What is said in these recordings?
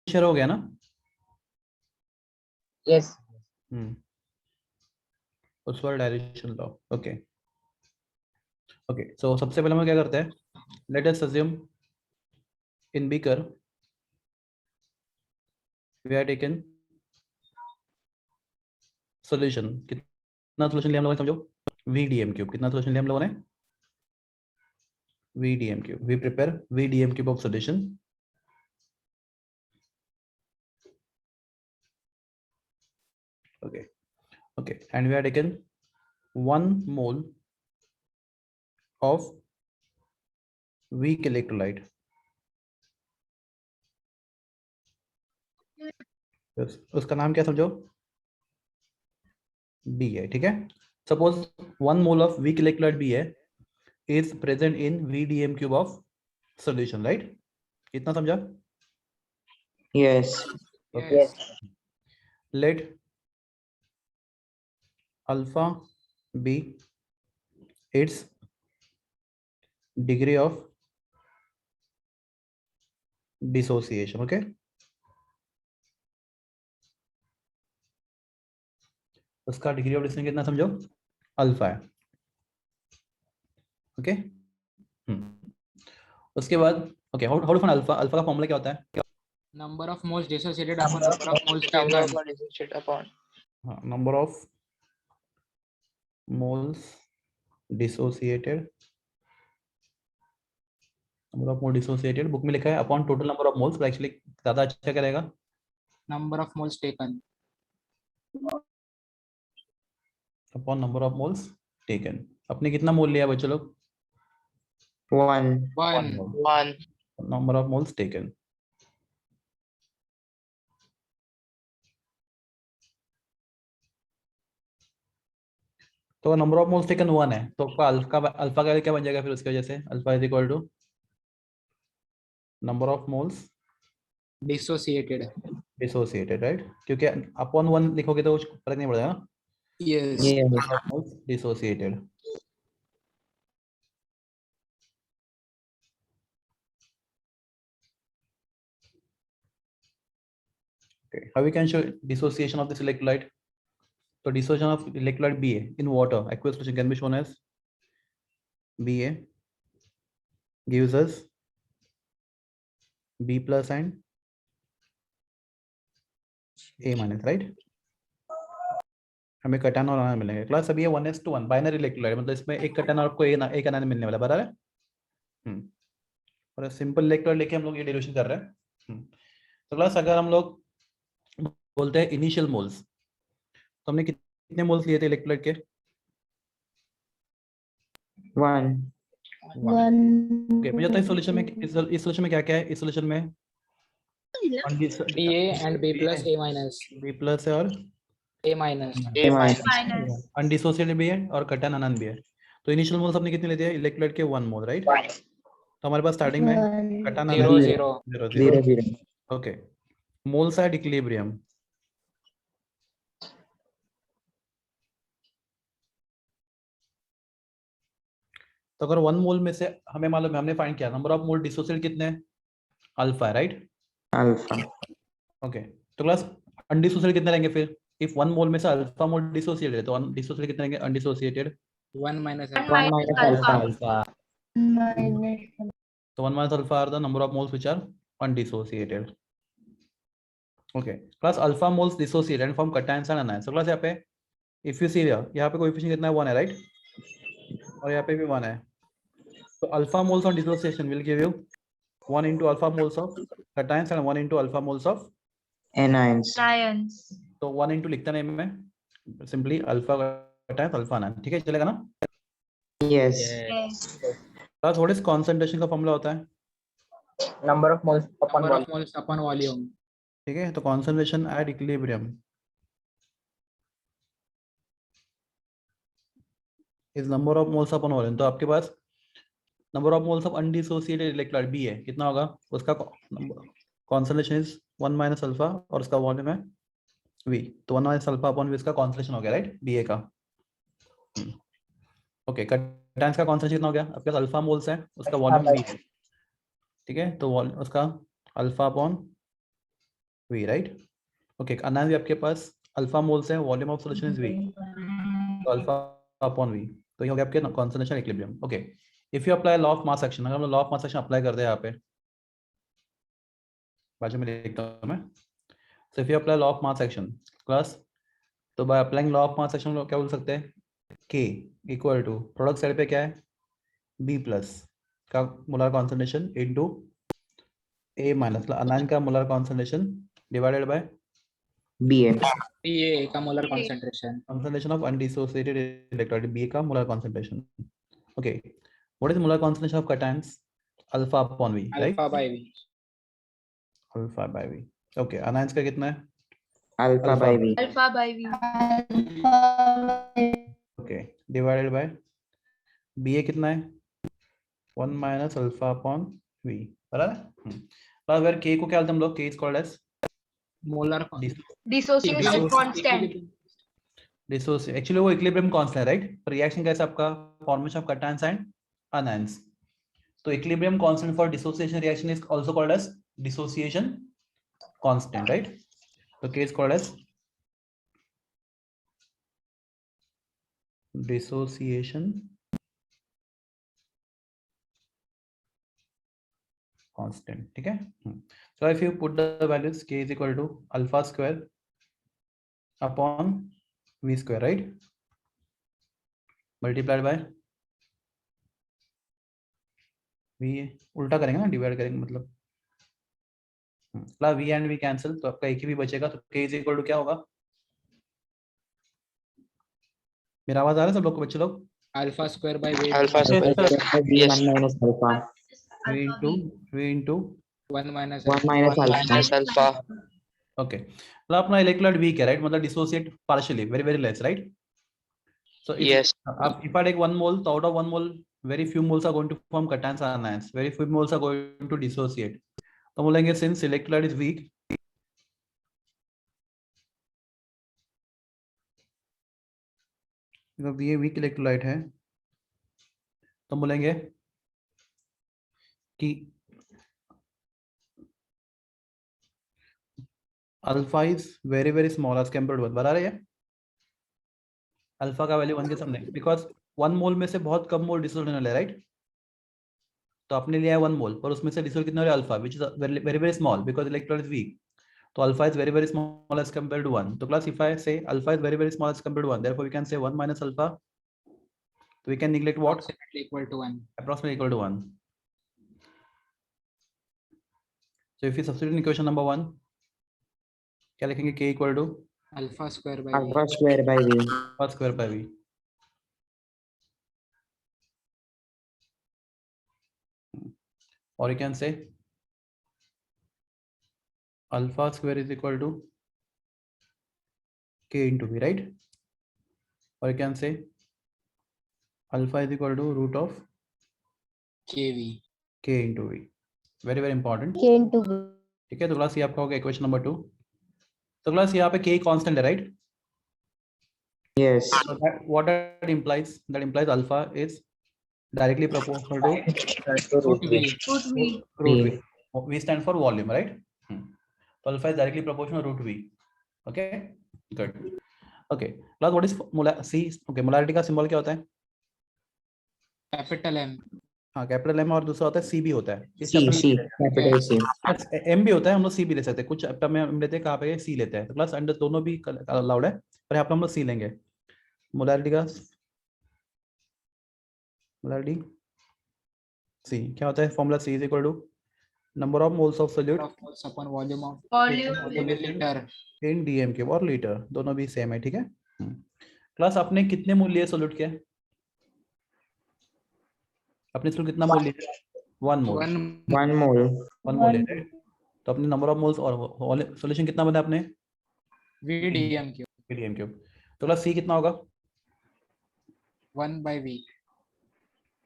Share हो गया ना? यस। उस पर direction law. Okay okay, so सबसे पहले हम क्या करते हैं, let us assume in beaker we are taken solution. कितना सॉल्यूशन लिया हम लोगों ने, समझो VDM क्यूब। कितना सॉल्यूशन लिया हम लोगों ने? VDM cube. We prepare VDM cube of solution. okay and we are taken 1 mole of weak electrolyte. yes. उसका नाम क्या समझो? B है, ठीक है। Suppose 1 mole of weak electrolyte B है is present in VDM cube of solution, right? इतना समझा? Yes. okay. Let alpha be its degree of dissociation. okay, उसका डिग्री ऑफ डिसोसिएशन कितना समझो? अल्फा है। ओके उसके बाद okay, how to find alpha? Alpha का फॉर्मूला क्या होता है? Number of moles dissociated upon number of moles taken. हाँ, number of moles dissociated, number of mole dissociated book में लिखा है upon total number of moles, पर एक्चुअली ज्यादा अच्छा क्या रहेगा? Number of moles taken. Upon number of moles taken. अपने कितना मोल लिया बच्चों लोग? 1 1. Number of moles taken. तो नंबर ऑफ मोल्स टेकन 1 है, तो आपका अल्फा का क्या बन जाएगा फिर उसकी वजह से? Alpha is equal to number of moles Dissociated. Dissociated, right? क्योंकि अपॉन 1 लिखोगे तो कुछ फर्क नहीं पड़ेगा ना। Yes. Number of moles dissociated. okay, how we can show dissociation of this electrolyte? So dissociation of electrolyte Ba in water aqueous solution can be shown as Ba gives us B plus and A minus, right? हमें कटान और ion मिलेंगे। Class अभी ये 1:1 binary electrolyte, मतलब इसमें एक कटान और आपको एक आयन मिलने वाला, बराबर है। और सिंपल इलेक्ट्रोलाइट लेके हम लोग ये डेरिवेशन कर रहे हैं। तो क्लास अगर हम लोग बोलते हैं इनिशियल मोल्स, तो हमने कितने मोल्स लिए थे इलेक्ट्रोलाइट के? 1 ओके, मुझे तो इस सॉल्यूशन में इस सॉल्यूशन में क्या क्या है? इस सॉल्यूशन में BA and B plus A minus. B plus है और A minus. अनडिसोसिएटेड भी है और कटान अनन भी है। तो इनिशियल मोल्स हमने कितने ले दिए इलेक्ट्रोलाइट के? 1 मोल, राइट? तो हमारे पास स्टार्टिंग में कटान अनन 0 0 0 ओके, मोल्स एट इक्विलिब्रियम। तो अगर 1 मोल में से हमें मालूम है, हमने फाइंड किया नंबर ऑफ मोल डिसोसिएटेड कितने हैं? अल्फा है, राइट? अल्फा ओके, तो क्लास अनडिसोसिएटेड कितने रहेंगे फिर? इफ 1 मोल में से अल्फा मोल डिसोसिएटेड है तो अनडिसोसिएटेड कितने रहेंगे? Undissociated 1 minus 1 alpha. minus alpha alpha. तो 1 minus alpha are the number of moles which are undissociated. Okay, class alpha moles dissociated and form cations and anions. So class यहाँ पे if you see here, यहाँ पे coefficient कितना है? 1 है, right? और यहाँ पे भी 1 है। तो alpha moles on dissociation will give you 1 into alpha moles of cations and 1 into alpha moles of anions. तो 1 into लिखता नहीं मैं, simply alpha cations alpha anion, ठीक है? चलेगा ना? Yes. Class what is concentration का फॉर्मूला होता है? Number of moles upon Number volume. of moles upon volume. ठीक है, तो concentration at equilibrium is number of moles upon volume. तो आपके पास number of moles of undissociated electrolyte B है, कितना होगा? उसका कॉन्सेंट्रेशन इज 1 माइनस अल्फा और उसका वॉल्यूम है वी, तो 1 माइनस अल्फा अपॉन वी इसका कॉन्सेंट्रेशन हो गया, राइट? बी ए का। ओके, कैटायंस का कॉन्सेंट्रेशन कितना हो गया? आपके पास अल्फा मोल्स है, उसका वॉल्यूम वी है, ठीक है? तो उसका alpha upon V, right? Okay, अनायन भी आपके पास अल्फा मोल्स है, volume of solution is V, तो अल्फा अपॉन V, तो ये हो गया आपके concentration equilibrium. Okay, if you apply law of mass action, अगर हम law of mass action apply करते हैं यहाँ पे बाजू में लिखता हूँ मैं, so if you apply law of mass action plus, तो by applying law of mass action क्या बोल सकते हैं, K equal to product side पे क्या है, B प्लस का molar concentration into A minus anion का molar concentration divided by BA. PA का molar concentration. concentration of undissociated electrolyte, B का molar concentration. Okay, what is molar concentration of cations? Alpha upon V, right? Alpha by V. Alpha by V. Okay, anions का कितना है? Alpha by V. Alpha by V. Okay, divided by BA कितना है? 1 minus alpha upon V, बराबर है? पर अगर K को क्या बोलते हैं हम लोग? K is called as Molar Dissociation constant. Actually वो इक्विलिब्रियम कांस्टेंट है, राइट? पर रिएक्शन कैसे आपका formation of cations and anions, तो equilibrium constant for dissociation reaction is also called as dissociation constant, right? तो K is called as dissociation constant, ठीक है? So if you put the values, K is equal to alpha square upon V square, right? Multiplied by V, उल्टा करेंगे ना, divide करेंगे मतलब V and V cancel, तो आपका एक ही भी बचेगा, तो K is equal to क्या होगा? मेरा आवाज आ रहा है सब लोग को, बच्चे लोग? alpha square by V. Alpha square by V 1 minus alpha. V into 1 minus 1 minus alpha. okay, मतलब अपना इलेक्ट्रोलाइट वीक है, राइट? मतलब dissociate partially, very very less, right? So if I take 1 mole, so out of 1 mole, very few moles are going to form cations and anions, very few moles are going to dissociate. तो बोलेंगे since electrolyte is weak, ये weak electrolyte है, तो बोलेंगे कि alpha is very very small as compared to 1, बता रहे हैं? अल्फा का वैल्यू 1 के सामने, बिकॉज 1 मोल में से बहुत कम मोल डिसोल्व होने वाले, राइट? तो आपने लिया है 1 मोल, पर उसमें से डिसोल्व कितना हो रहा है? Alpha, which is very very small because electrolyte is weak, तो alpha is very very small as compared to 1. तो class if I say alpha is very very small as compared to 1, therefore we can say 1 minus alpha, तो we can neglect what? approximately equal to 1. Approximately equal to 1. So if you substitute in equation number 1, क्या लिखेंगे? K equal to Alpha square by V. Alpha square by V. alpha square by V. Or you can say alpha square is equal to K into V, right? Or you can say alpha is equal to root of KV. K into V. Very very important. K into V. ठीक है, तो class ये आपका होगा equation number 2. तो class यहाँ पे K constant है, right? Yes. So what that implies? That implies alpha is directly proportional to Root V. Root V. root V. V stands for volume, right? So alpha is directly proportional to root V. Okay, good. Okay, plus what is C? Okay, molarity का symbol क्या होता है? Capital M. हाँ, capital M, और दूसरा होता है C भी होता है. C, capital C. M भी होता है, हम लोग C भी ले सकते हैं. कुछ चैप्टर में हम लेते हैं कहाँ पे C लेते हैं, तो प्लस अंडर दोनों भी अलाउड है, पर यहाँ पे हम लोग C लेंगे. मोलारिटी का मोलारिटी C क्या होता है? Formula C is equal to number of moles of solute Of moles upon volume of Volume. liter. इन डीएम क्यूब और लीटर, दोनों भी सेम है, ठीक है? क्लास आपने कितने मोल लिए सोल्यूट के? अपने सोल्यूट कितना मोल लिया? 1 मोल. 1 mole. 1 मोल है, right? तो अपने नंबर ऑफ मोल्स और सॉल्यूशन कितना बना आपने? VDM cube. DM cube. तो क्लास C कितना होगा? 1 by V.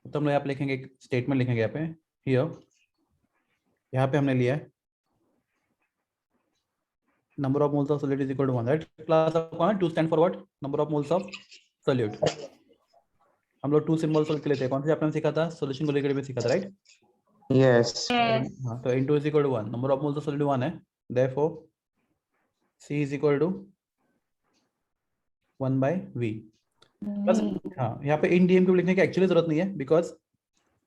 तो हम लोग यहाँ पे लिखेंगे, एक स्टेटमेंट लिखेंगे यहाँ पे, हियर यहाँ पे हमने लिया है number of moles of solute is equal to 1, right? Class आपको 2 stand for what? Number of moles of solute. हम लोग 2 सिंबल्स लेते हैं, कौन से आपने सीखा था? सॉल्यूशन को लेकर में सीखा था, राइट? Yes. हाँ, तो into is equal to 1, number of moles of solute 1 है, therefore C is equal to 1 by V plus हाँ यहाँ पे इन डीएम क्यूब लिखने की एक्चुअली जरूरत नहीं है, बिकॉज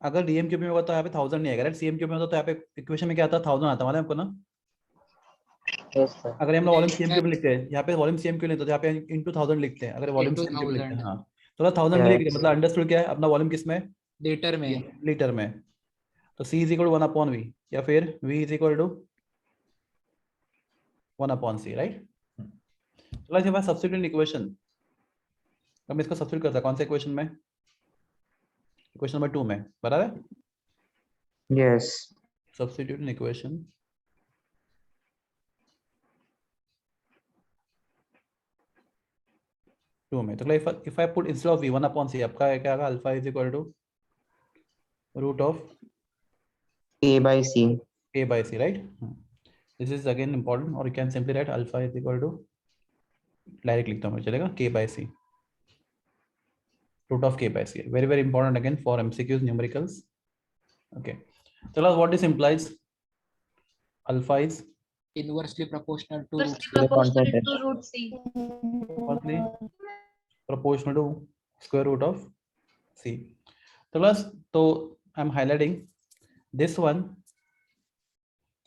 अगर डीएम क्यूब में होता तो यहाँ पे 1000 नहीं आएगा, राइट? सीएम क्यूब में होता तो यहाँ पे इक्वेशन में क्या आता, 1000 आता है आपको ना। Yes, sir. अगर हम लोग वॉल्यूम सीएम क्यूब लिखते हैं, यहाँ पे वॉल्यूम सीएम क्यूब लिखते हैं, यहाँ पे into 1000 लिखते हैं। अगर वॉल्यूम Into सीएम क्यूब लिखते हैं, 1000 हाँ, तो 1000 में लिख Yes. मतलब अंडरस्टूड क्या है, अपना वॉल्यूम किस में, लीटर में। लीटर में। तो C is equal to 1 upon V, या फिर V is equal to 1 upon C, right? तो जब सब्स्टिट्यूट इक्वेशन, हम इसको सब्स्टिट्यूट करते हैं कौन से इक्वेशन में, इक्वेशन नंबर 2 में, बराबर है? Yes. सब्स्टिट्यूट इन इक्वेशन 2 में, तो if I put instead of V 1 upon C, आपका क्या आएगा, alpha is equal to root of A by C. A by C, right? This is again important, or you can simply write alpha is equal to, direct लिखता हूँ मैं, चलेगा, K by C, root of K by C. Very very important again for MCQs, numericals. Okay, so what this implies, alpha is Inversely proportional to root Inversely C. proportional to root C. inversely proportional to square root of C. So I'm highlighting this one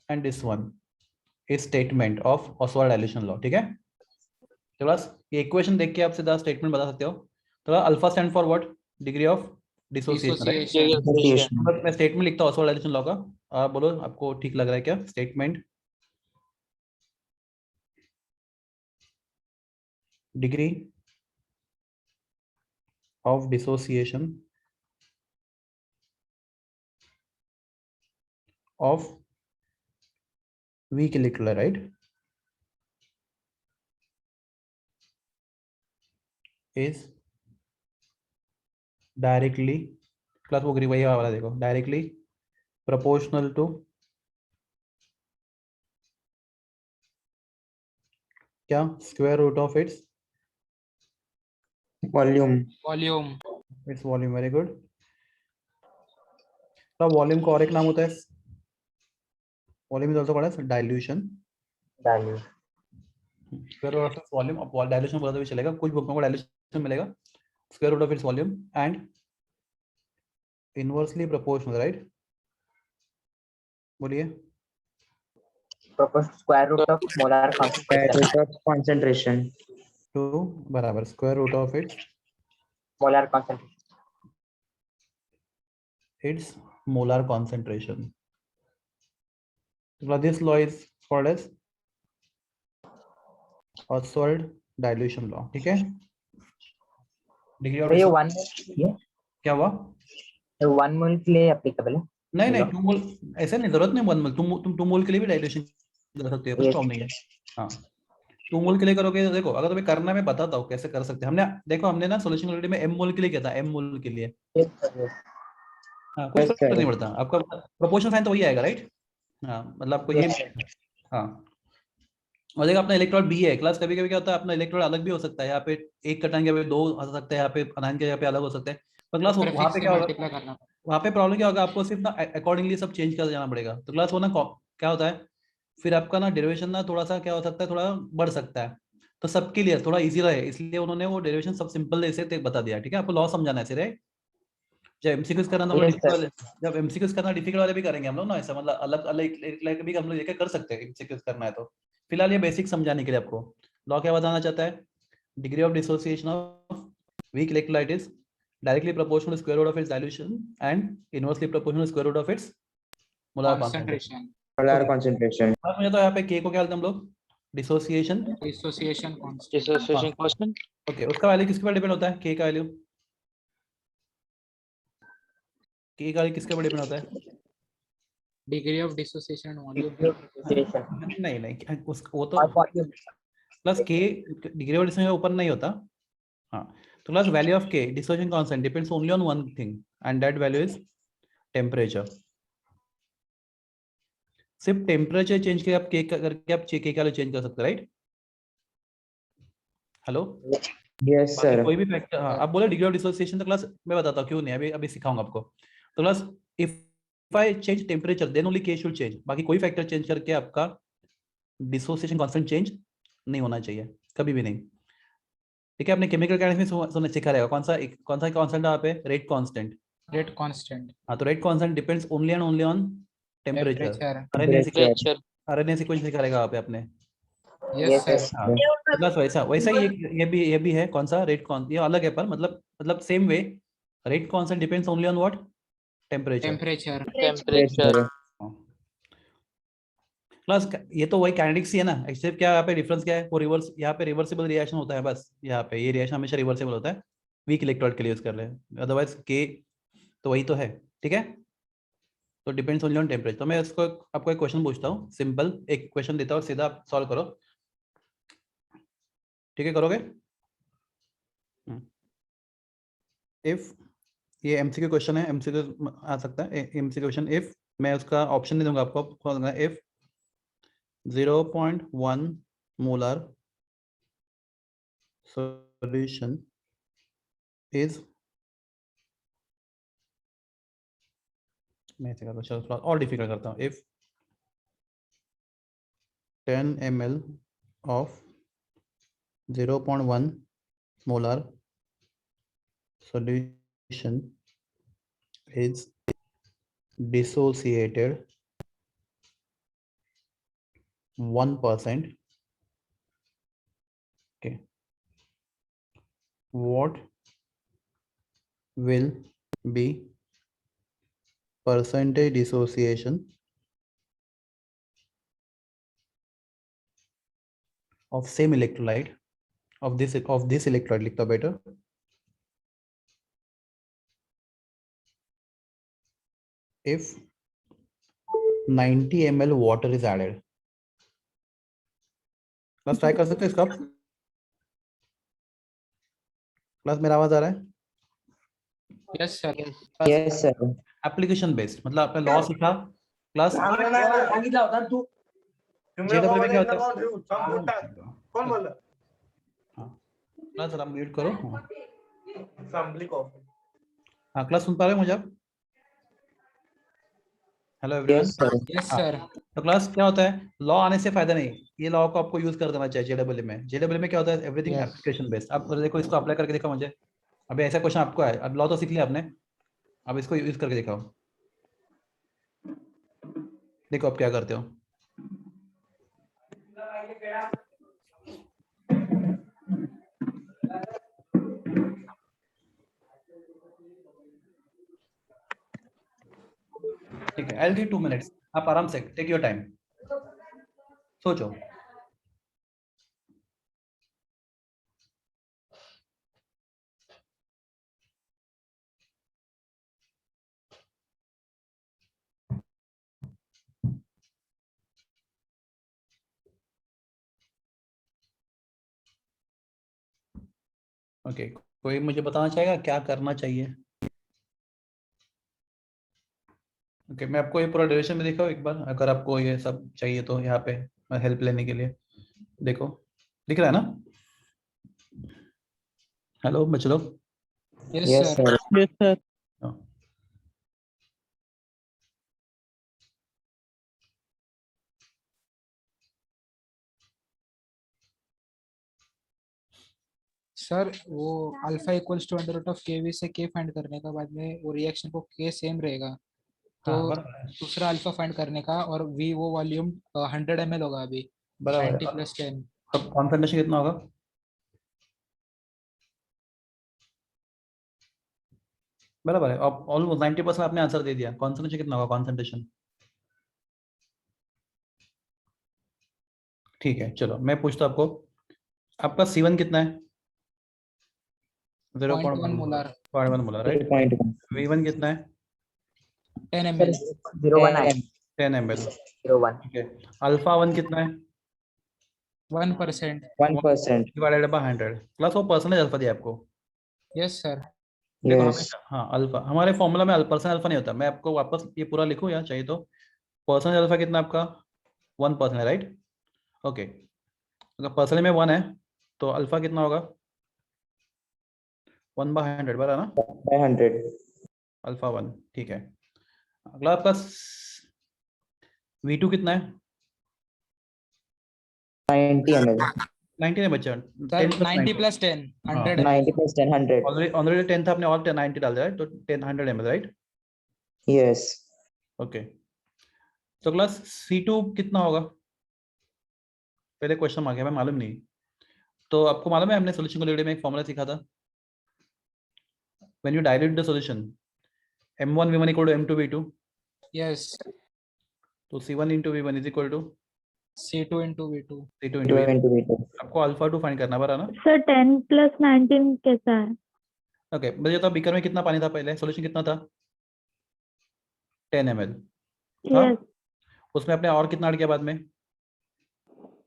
and this one is statement of Oswald dilution law, ठीक है? तो बस ये equation देख के आप सीधा statement बता सकते हो। तो alpha stand for what, degree of dissociation, right? Dissociation. मैं स्टेटमेंट लिखता हूँ ऑसवाल्ड डायल्यूशन लॉ का, आप बोलो आपको ठीक लग रहा है क्या? Statement degree of dissociation of V के लिख लो, राइट? इज डायरेक्टली क्लास वो वही वाला देखो, डायरेक्टली प्रोपोर्शनल टू क्या, square root of its Volume. Volume. Its volume. Very good. तो वॉल्यूम का और एक नाम होता है, volume is also called as dilution. Value. Square root of its volume, अब डाइल्यूशन बोला तो भी चलेगा, कुछ बुक में को डाइल्यूशन मिलेगा, square root of its volume and inversely proportional, right? बोलिए। Square root of molar Square concentration. root of concentration. टू बराबर square root of Molar concentration. its molar concentration. So this law is called as Oswald dilution law, ठीक है? Degree of तो ये 1 mole क्या हुआ? 1 mole के लिए applicable है. नहीं नहीं, Law. 2 मोल ऐसे नहीं, जरूरत नहीं 1 मोल, तुम 2 मोल के लिए भी डाइल्यूशन कर सकते हो, कुछ Yes. प्रॉब्लम नहीं है। हाँ, 2 मोल के लिए करोगे तो देखो, अगर तुम्हें करना, मैं बताता हूँ कैसे कर सकते हैं। हमने देखो, हमने ना सॉल्यूशन ऑलरेडी में m मोल के लिए किया था, m मोल के लिए। Yes, sir, yes. हाँ, कोई Yes, फर्क sir. नहीं पड़ता, आपका प्रोपोर्शनल साइन तो वही आएगा, राइट? हाँ, मतलब आपको ये, Yes, sir. हाँ, और देखो अपना इलेक्ट्रॉन बी है क्लास, कभी कभी क्या होता है, अपना इलेक्ट्रॉन अलग भी हो सकता है, यहाँ पे एक कटान के 2 आ सकते हैं, यहाँ पे अनायन के यहाँ पे अलग हो सकते हैं, पर क्लास वहाँ Prefix पे से क्या होगा, multiply करना पड़ता वहाँ पे प्रॉब्लम क्या होगा, आपको सिर्फ ना अकॉर्डिंगली सब चेंज कर जाना पड़ेगा। तो क्लास वो ना क्या होता है, फिर आपका ना डेरिवेशन ना थोड़ा सा क्या हो सकता है, थोड़ा बढ़ सकता है। तो सबके लिए थोड़ा इजी रहे, इसलिए उन्होंने वो डेरिवेशन सब सिंपल ऐसे बता दिया, ठीक है? आपको लॉ समझाना है सिर्फ। जब एमसीक्यूज करना Yes, sir. जब एमसीक्यूज करना डिफिकल्ट वाले भी करेंगे हम लोग ना, ऐसा मतलब अलग अलग भी हम लोग लेकर कर सकते हैं एमसीक्यूज करना है तो। फिलहाल ये बेसिक समझाने के लिए आपको लॉ क्या बताना चाहता है, degree of dissociation of weak electrolyte is directly proportional to square root of its dilution and inversely proportional to square root of its molar concentration. concentration. Molar concentration. मुझे तो यहाँ पे के को क्या बोलते हैं हम लोग, dissociation Dissociation constant. Dissociation constant. Okay. उसका वैल्यू किसके पर डिपेंड होता है, के का वैल्यू, के का वैल्यू किसके पर डिपेंड होता है? Degree of dissociation and volume. Degree of dissociation. नहीं नहीं, वो तो और volume. प्लस के डिग्री ऑफ डिसोसिएशन ऊपर नहीं होता। हाँ, तो प्लस वैल्यू ऑफ के dissociation constant depends only on one thing and that value is temperature. सिर्फ टेम्परेचर चेंज करके आप के करके आप के का वैल्यू चेंज कर सकते हैं, राइट? Hello, Yes, sir. कोई भी फैक्टर, हाँ, आप बोले डिग्री ऑफ डिसोसिएशन, तो क्लास मैं बताता हूँ क्यों नहीं, अभी अभी सिखाऊंगा आपको। तो class if I change temperature then only K should change, बाकी कोई फैक्टर चेंज करके आपका डिसोसिएशन कांस्टेंट चेंज नहीं होना चाहिए कभी भी नहीं। ठीक है, आपने केमिकल काइनेटिक्स में सुनने सीखा रहेगा कौन सा कांस्टेंट है वहाँ पे, रेट कांस्टेंट। रेट कांस्टेंट, हाँ, तो rate constant depends only on temperature. Temperature. Temperature. RNA sequence लिखा रहेगा वहाँ पे आपने। Yes sir. हाँ, तो बस वैसा वैसा ही ये भी है कौन सा रेट कौन, ये अलग है पर मतलब same way, rate constant depends only on what, temperature. Temperature. Temperature. Plus ये तो वही काइनेटिक्स ही है ना, एक्सेप्ट क्या यहाँ पे डिफरेंस क्या है, वो रिवर्स, यहाँ पे रिवर्सिबल रिएक्शन होता है बस, यहाँ पे ये रिएक्शन हमेशा रिवर्सिबल होता है, वीक इलेक्ट्रोड के लिए यूज कर ले, अदरवाइज के तो वही तो है। ठीक है, तो डिपेंड्स ओनली ऑन टेम्परेचर। तो मैं इसको आपको एक क्वेश्चन पूछता हूँ, सिंपल एक क्वेश्चन देता हूँ, सीधा आप सॉल्व करो। ठीक है, करोगे? इफ ये एमसीक्यू क्वेश्चन है, एमसीक्यू आ सकता है एमसीक्यू क्वेश्चन। इफ, मैं उसका ऑप्शन नहीं दूंगा आपको, इफ 0.1 molar solution is, मैं चलो थोड़ा और डिफिकल्ट करता हूँ, if 10 ml of 0.1 molar solution is dissociated 1%, okay, what will be percentage dissociation of same electrolyte of this electrolyte, लिखता better, if 90 ml water is added। बस ट्राई कर सकते हैं इसका। प्लस मेरा आवाज आ रहा है? Yes sir. Yes, sir. Application based, मतलब आपने लॉ सीखा प्लस जेडब्ल्यू में क्या होता है, प्लस जरा म्यूट करो। हाँ, क्लास सुन पा रहे हो मुझे आप? Hello everyone. Yes, sir. Yes sir. तो क्लास क्या होता है, लॉ आने से फायदा नहीं, ये लॉ को आपको यूज कर देना चाहिए जेडब्ल्यू में। जेडब्ल्यू में क्या होता है, एवरीथिंग Yes. Application based. आप देखो, इसको अप्लाई करके देखो मुझे, अभी ऐसा क्वेश्चन आपको है, अब लॉ तो सीख लिया आपने, अब इसको यूज करके दिखाओ, देखो आप क्या करते हो। ठीक है, आई विल गिव 2 मिनट्स, आप आराम से टेक योर टाइम, सोचो। ओके, कोई मुझे बताना चाहेगा क्या करना चाहिए? ओके, मैं आपको ये पूरा ड्यूरेशन में दिखाऊं एक बार, अगर आपको ये सब चाहिए तो यहाँ पे हेल्प लेने के लिए देखो, दिख रहा है ना? हेलो बच्चों लोग। Yes Yes, sir. sir. Yes, sir. हाँ। सर वो alpha equals to under root of K V से के फाइंड करने का, बाद में वो रिएक्शन को के सेम रहेगा, तो हाँ, बराबर है, दूसरा अल्फा फाइंड करने का, और वी वो वॉल्यूम 100 ml होगा अभी, बराबर 90 है। + 10। अब कॉन्सेंट्रेशन कितना होगा? बराबर है, अब ऑलमोस्ट 90% आपने आंसर दे दिया। कॉन्सेंट्रेशन कितना होगा, कॉन्सेंट्रेशन? ठीक है, चलो मैं पूछता हूं आपको, आपका C1 कितना है? 0.1 0.1 मोलार, 0.1 मोलर, राइट? 0.1. V1 कितना है? 10 Sir, ml, 01 I 10 ml। 01. ठीक है, अल्फा 1 कितना है? 1%। 1%. डिवाइडेड बाय 100, प्लस वो परसेंटेज अल्फा दिया आपको। Yes sir. देखो Yes. हमेशा, हाँ, अल्फा हमारे फॉर्मूला में परसेंट अल्फा नहीं होता। मैं आपको वापस ये पूरा लिखूँ या चाहिए तो, परसेंटेज अल्फा कितना आपका? 1% है, राइट? ओके, अगर परसेंटेज में 1 है तो अल्फा कितना होगा? 1/100, बराबर ना? By 100. अल्फा 1, ठीक है। अगला आपका V2 कितना है? 90 ml. 90 नहीं बचा, sir 10 plus 90 plus 10 100 90 plus 10, 100. Already 10 था, आपने और 90 डाल दिया, right? तो 10 100 ml, राइट? Yes. ओके, तो क्लास C2 कितना होगा? पहले क्वेश्चन मांगे, हमें मालूम नहीं। तो आपको मालूम है हमने सॉल्यूशन को में एक फॉर्मूला सीखा था, when you dilute the solution m1v1 equal to m2v2, yes तो C1 into v1 is equal to C2 into V2 C2 2 into v2। into V2. आपको अल्फा 2 फाइंड करना पड़ा ना? सर 10 प्लस 19 कैसा है? ओके, मुझे तो बीकर में कितना पानी था पहले, सॉल्यूशन कितना था? 10 ml था, यस उसमें आपने और कितना ऐड किया बाद में?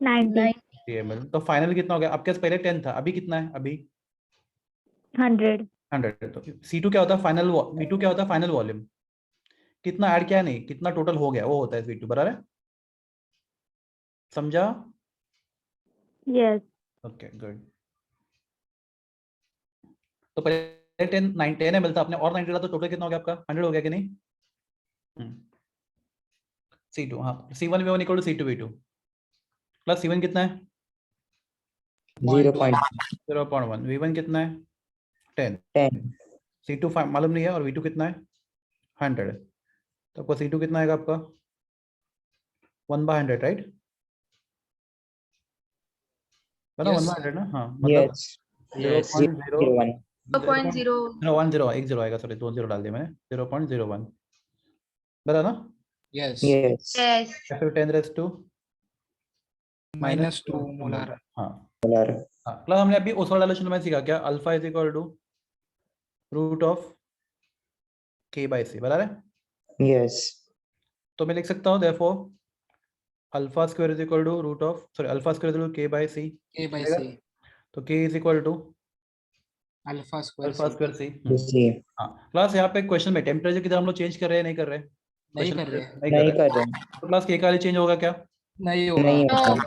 90 3 ml। तो फाइनल कितना हो गया? आपके पास पहले 10 था, अभी कितना है? अभी 100 100। तो C2 क्या होता है? फाइनल। V2 क्या होता है? Final volume. कितना ऐड किया नहीं, कितना टोटल हो गया, वो होता है V2, बराबर है? समझा? Yes okay good. तो पहले 10 ml था, आपने और 90 डाला तो टोटल कितना हो गया आपका? 100 हो गया कि नहीं? C2, हाँ, C1 V1 equal to C2 V2 plus C1 कितना है? 0.1. 0.1। V1 कितना है? 10। 10. C2 मालूम नहीं है, और V2 कितना है? 100। तो आपको C2 कितना आएगा आपका? 1/100, राइट? बना Yes, 1/100 ना? हाँ, मतलब Yes. 0.0 0.01. 0.0 1 0 आएगा, सॉरी 2 0 डाल दिया मैंने, 0.01 बता ना? yes Yes. yes या फिर 10 raised to -2 मोलर हाँ Molar. हाँ। प्लस हमने अभी उस वाला रिलेशन में सीखा क्या? Alpha is equal to root of k/c, बराबर है? Yes. तो मैं लिख सकता हूँ therefore alpha square is equal to root of, sorry alpha square is equal to k/c, K by C तो k is equal to alpha square alpha C square c। C. हाँ, class यहाँ पे question में temperature किधर हम लोग change कर रहे हैं, नहीं कर रहे? नहीं Question कर में रहे नहीं नहीं कर कर रहे। रहे. तो क्लास k का चेंज होगा क्या? नहीं होगा नहीं no होगा.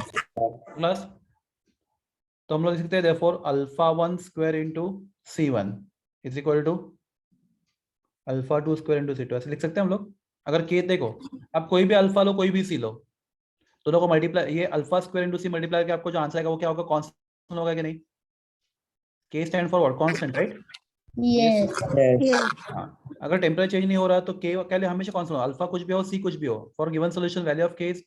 प्लस, तो हम लोग लिख सकते हैं therefore alpha 1 square into c1 is equal to alpha 2 square into c2, ऐसे लिख सकते हैं हम लोग। अगर k देखो, आप कोई भी अल्फा लो, कोई भी c लो, दोनों को मल्टीप्लाई, ये alpha square into c multiply करके आपको जो आंसर आएगा वो क्या होगा? कांस्टेंट होगा कि नहीं? k stand for what? Constant, right? yes Yes. हाँ, अगर टेम्परेचर चेंज नहीं हो रहा तो k क्या हमेशा कांस्टेंट हो, अल्फा कुछ भी हो, c कुछ भी हो, for given solution value of k is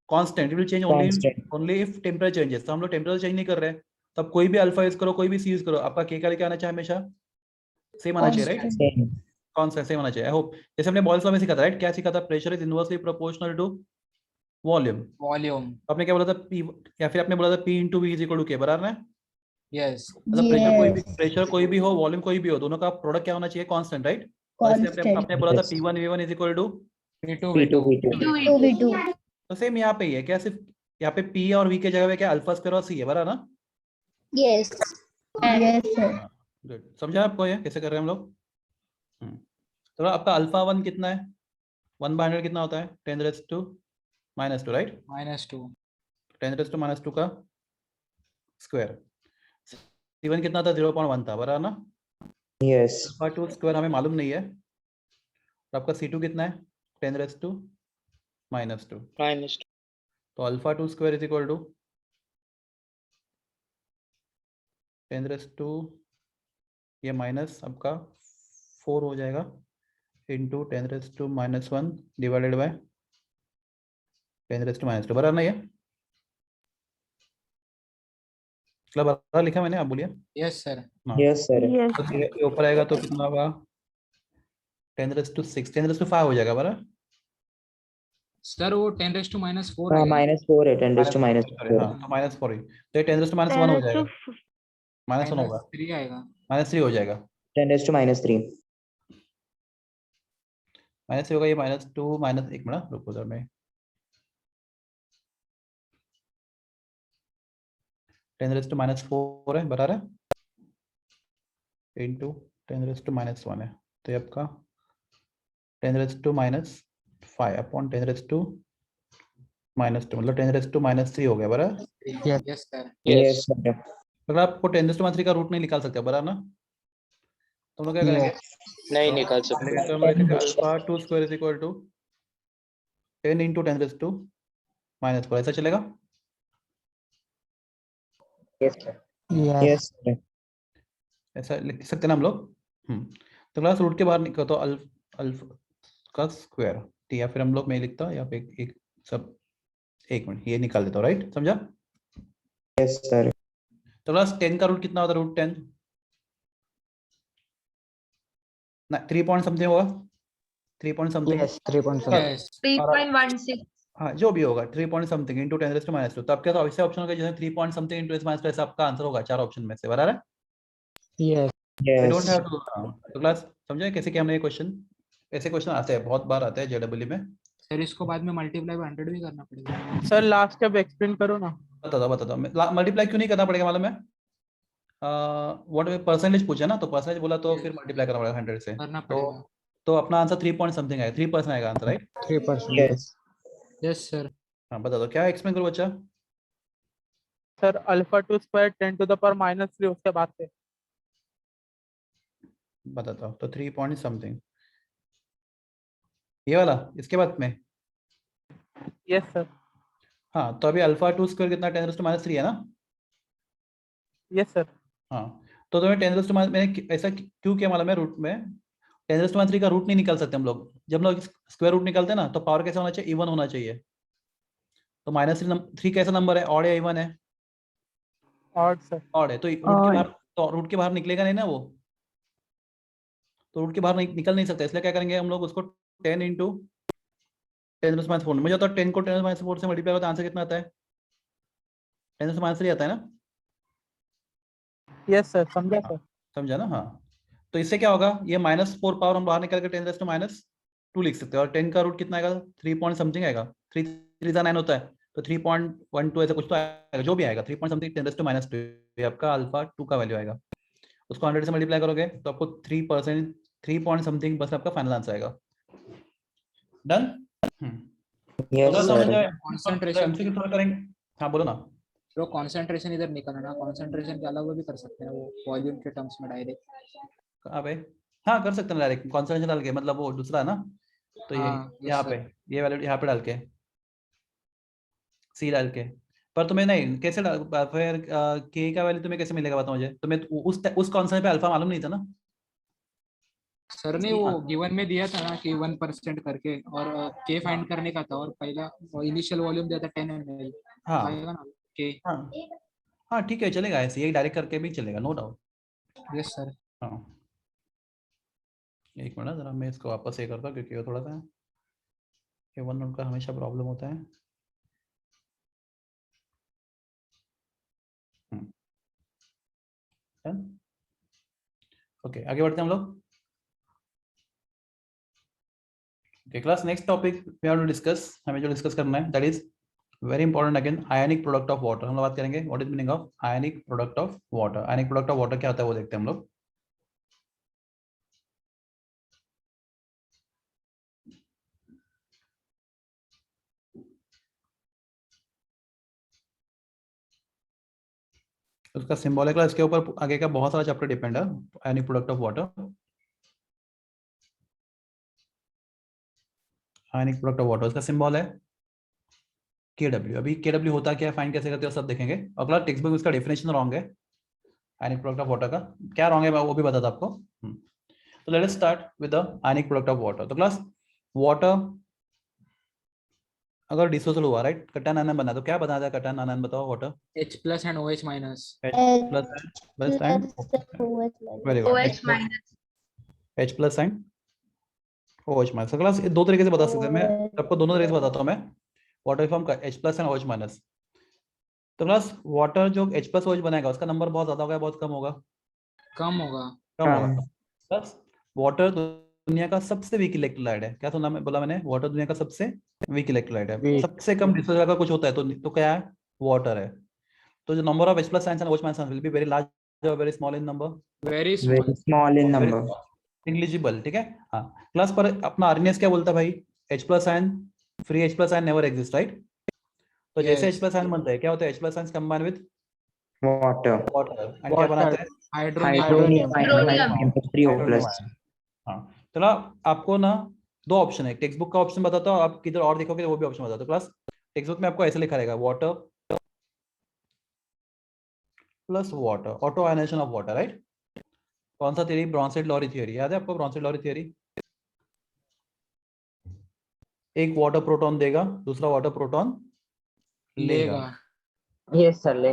constant, it will change Constant. Only if temperature changes. तो हम लोग टेम्परेचर चेंज नहीं कर रहे हैं, तब कोई भी अल्फा यूज करो, कोई भी सी यूज करो, आपका k का लेके आना चाहिए हमेशा सेम आना चाहिए, राइट? Same. कांस्टेंट सेम आना चाहिए। आई होप, जैसे हमने बॉयल्स लॉ में सीखा था, राइट? क्या सीखा था? Pressure is inversely proportional to volume. Volume आपने क्या बोला था? P, या फिर आपने बोला था P into V is equal to K, बराबर है? यस मतलब प्रेशर कोई भी हो, वॉल्यूम कोई भी हो, दोनों का प्रोडक्ट क्या होना चाहिए? Constant, right? और इसलिए आपने बोला था Yes. P1 V1 is equal to, V2 P2 V2 V2. तो सेम यहाँ पे ही है क्या? सिर्फ यहाँ पे P और V के जगह पे क्या अल्फा स्क्वायर और C है, बराबर ना? yes sir गुड, समझा आपको ये कैसे कर रहे हैं हम लोग? तो आपका अल्फा 1 कितना है? 1/100 कितना होता है? 10 raised to -2, right? -2 10 raised to -2 का स्क्वायर। C1 कितना था? 0.1 था, बराबर ना? Yes. अल्फा 2 स्क्वायर हमें मालूम नहीं है, और आपका C2 कितना है? 10 raised to -2। तो alpha 2 square is equal to 10 raised to, ये माइनस आपका 4 हो जाएगा, into 10 raised to -1 divided by 10 raised to -2, बराबर ना? ये मतलब बराबर लिखा मैंने, आप बोलिए। यस सर हाँ, Yes, sir. यस तो ये ऊपर आएगा तो कितना होगा? 10 raised to 6, 10 raised to 5 हो जाएगा, बराबर? सर वो 10 raised to -4 हाँ, है -4 है. 10 raised to Sorry, -4. हाँ, तो -4 ही, तो ये 10 raised to -1 हो जाएगा, -1 होगा, -3 आएगा -3 हो जाएगा, 10 raised to -3. -3 होगा, ये -2 -1 मिनट रुको सर, मैं 10 raised to -4 है, बराबर है? इंटू 10 raised to -1 है, तो ये आपका 10 raised to -5 upon 10 raised to -2, मतलब 10 raised to -3 हो गया, बराबर? Yes sir Yes, sir. अगर आपको 10 raised to -3 का रूट नहीं निकाल सकते, बराबर ना? तो हम लोग क्या करेंगे? नहीं निकाल सकते। चलेगा, तो हम लोग लिखेंगे alpha 2 square is equal to 10 into 10 raised to -4, ऐसा चलेगा? Yes, sir. Yes, sir. ऐसा लिख सकते हैं ना हम लोग। तो क्लास रूट के बाहर निकल तो अल्फ का स्क्वायर, ठीक है, या फिर हम लोग मैं लिखता हूँ या फिर एक सब, एक मिनट ये निकाल देता हूँ, राइट, समझा। Yes, sir. तो क्लास 10 का रूट कितना होता है, रूट 10 ना 3 पॉइंट समथिंग होगा, 3 point something. Yes, 3 point something. Yes. 3.16. हाँ जो भी होगा 3 पॉइंट समथिंग इंटू 10⁻²। तो आपके पास ऐसे ऑप्शन होगा जैसे 3 पॉइंट समथिंग इंटू 10⁻², ऐसा आपका आंसर होगा 4 ऑप्शन में से, बराबर है। Yes. We don't Yes. have to, तो क्लास समझे कैसे क्या हमने ये क्वेश्चन, ऐसे क्वेश्चन आते हैं, बहुत बार आते हैं जेडब्ल्यू में। सर इसको बाद में मल्टीप्लाई बाय 100 भी करना पड़ेगा। सर लास्ट स्टेप एक्सप्लेन करो ना। बताता हूँ मल्टीप्लाई क्यों नहीं करना पड़ेगा मालूम है, व्हाट परसेंटेज पूछा ना, तो परसेंटेज बोला तो फिर मल्टीप्लाई करना पड़ेगा 100 से, करना पड़ेगा। तो अपना आंसर 3 पॉइंट समथिंग आएगा, 3% आएगा answer, right. 3%. Yes. Yes sir. हाँ बता दो क्या एक्सप्लेन करो बच्चा। सर अल्फा टू स्क्वायर 10⁻³ उसके बाद से। बताता हूँ, तो 3 पॉइंट समथिंग ये वाला, इसके बाद में। Yes sir. हाँ तो अभी अल्फा टू स्क्वायर कितना 10⁻³ है ना। Yes sir. हाँ तो तुम्हें 10⁻, मैंने ऐसा क्यों किया मालूम है, रूट में 10⁻³ का रूट नहीं निकाल सकते हम लोग, जब हम लोग स्क्वायर रूट निकालते हैं ना तो पावर कैसा होना चाहिए, इवन होना चाहिए। तो -3 कैसा नंबर है, ऑड या इवन है, ऑड सर। ऑड है, तो रूट के बाहर निकलेगा नहीं ना वो, तो रूट के बाहर निकल नहीं सकता, इसलिए क्या करेंगे हम लोग उसको 10 इंटू 10⁻⁴ मुझे तो 10 को 10⁻⁴ से मल्टीप्लाई करते आंसर कितना आता है, 10⁻³ आता है ना। यस सर, समझा सर। समझा ना। हाँ तो इससे क्या होगा, ये -4 पावर हम बाहर निकल कर 10⁻² लिख सकते हैं, और 10 का रूट कितना आएगा, 3 पॉइंट समथिंग आएगा, 3 3 9 होता है, तो 3.12 ऐसा कुछ तो आएगा, जो भी आएगा 3 पॉइंट समथिंग 10⁻², ये आपका अल्फा 2 का वैल्यू आएगा। उसको 100 से मल्टीप्लाई करोगे तो आपको 3%, 3 पॉइंट समथिंग बस आपका फाइनल आंसर आएगा। डन। Yes, समझ sir. आए, Concentration- एमसीक्यू थोड़ा करेंगे। हाँ बोलो ना। तो कंसंट्रेशन इधर निकालना ना, कंसंट्रेशन के अलावा भी कर सकते हैं वो वॉल्यूम के टर्म्स में डायरेक्ट। कहाँ पे, हाँ कर सकते हैं डायरेक्ट कॉन्सेंट्रेशन डाल के, मतलब वो दूसरा है ना, तो ये हाँ, yes, यहाँ sir. पे ये वैल्यू यहाँ पे डाल के, सी डाल के, पर तुम्हें नहीं कैसे फिर के का वैल्यू तुम्हें कैसे मिलेगा बताओ मुझे, तुम्हें उस कॉन्सेप्ट पे अल्फा मालूम नहीं था ना। सर ने वो गिवन में दिया था ना कि 1% करके, और के फाइंड करने का था, और पहला इनिशियल वॉल्यूम दिया था 10 ml। हाँ आएगा ना के। हाँ हाँ ठीक है चलेगा, ऐसे यही डायरेक्ट करके भी चलेगा, नो डाउट। Yes sir. हाँ एक मिनट जरा मैं इसको वापस ये करता हूँ, क्योंकि वो थोड़ा सा ये वन नोट का हमेशा प्रॉब्लम होता है। ओके आगे बढ़ते हैं हम लोग। Okay class next topic we have to discuss, हमें जो डिस्कस करना है that is very important again, ionic product of water. हम लोग बात करेंगे what is meaning of ionic product of water. Ionic product of water क्या होता है वो देखते हैं हम लोग। उसका सिंबल है, इसके ऊपर आगे का बहुत सारा चैप्टर डिपेंड है, आयनिक product of water. Ionic product of water उसका सिंबल है KW। अभी KW होता क्या है, फाइंड कैसे करते हो सब देखेंगे, और क्लास टेक्स्ट बुक में उसका डेफिनेशन रॉन्ग है आयनिक प्रोडक्ट ऑफ वाटर का, क्या रॉन्ग है मैं वो भी बताता आपको। तो let us start with the ionic product of water. तो क्लास वाटर अगर डिसोसल हुआ, राइट, कटायन आयन बना, तो क्या बना था कटायन आयन, बताओ water. H+ and OH-। Plus and very good, OH minus. H+ and OH minus. Class दो तरीके से बता सकते हैं, मैं आपको दोनों तरीके से बताता हूँ मैं वाटर फॉर्म का H+ एंड OH माइनस। तो क्लास वाटर जो H+ OH बनाएगा उसका नंबर बहुत ज्यादा होगा, बहुत कम होगा, कम होगा। कम होगा। प्लस वाटर दुनिया का सबसे वीक इलेक्ट्रोलाइट है, क्या सुना मैं बोला मैंने, वाटर दुनिया का सबसे वीक इलेक्ट्रोलाइट है, Weak. सबसे कम डिसोसिएशन अगर कुछ होता है तो क्या है, वाटर है। तो जो number of H+ ions and OH minus will be very large और very small in number, very small. Very small in number. Negligible, ठीक है। हाँ क्लास पर अपना आरएनएस क्या बोलता है भाई, H+ ion, free H+ ion never exist, right. तो जैसे Yes. H+ आयन बनता है क्या होता है, H+ ion combine with Water. Water and क्या बनाता है, हाइड्रोनियम। Hydronium. H3O+. हाँ चलो आपको ना दो ऑप्शन है, टेक्स्ट बुक का ऑप्शन बताता हूँ, आप किधर और देखोगे वो भी ऑप्शन बताता हूँ। क्लास टेक्स्ट बुक में आपको ऐसे लिखा रहेगा water plus water, auto ionisation of water, right? कौन सा थ्योरी? ब्रॉन्सेट-लॉरी थ्योरी, याद है आपको ब्रॉन्सेट-लॉरी थ्योरी? एक वाटर प्रोटॉन देगा, दूसरा वाटर प्रोटॉन लेगा। लेगा। Yes, sir. ले.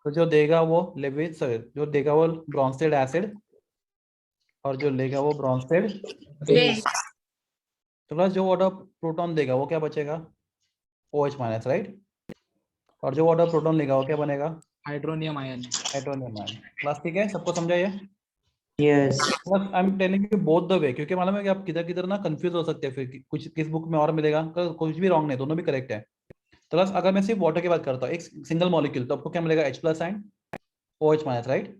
तो जो देगा वो लेविस, सॉरी, जो देगा वो ब्रॉन्सेट एसिड, और जो लेगा वो ब्रॉन्सेट Base. तो प्लस जो वाटर प्रोटॉन देगा वो क्या बचेगा? OH minus, right? और जो वाटर प्रोटॉन लेगा वो क्या बनेगा? Hydronium ion. Hydronium ion. Class ठीक है, सबको समझा ये? Yes. बस I am telling you both the way, क्योंकि मालूम है कि आप किधर किधर ना कंफ्यूज हो सकते हैं, फिर कुछ किस बुक में और मिलेगा, कुछ भी रॉन्ग नहीं, दोनों भी करेक्ट है। तो बस अगर मैं सिर्फ वाटर की बात करता हूँ, एक सिंगल मॉलिक्यूल, तो आपको क्या मिलेगा? H plus ion, OH minus, right?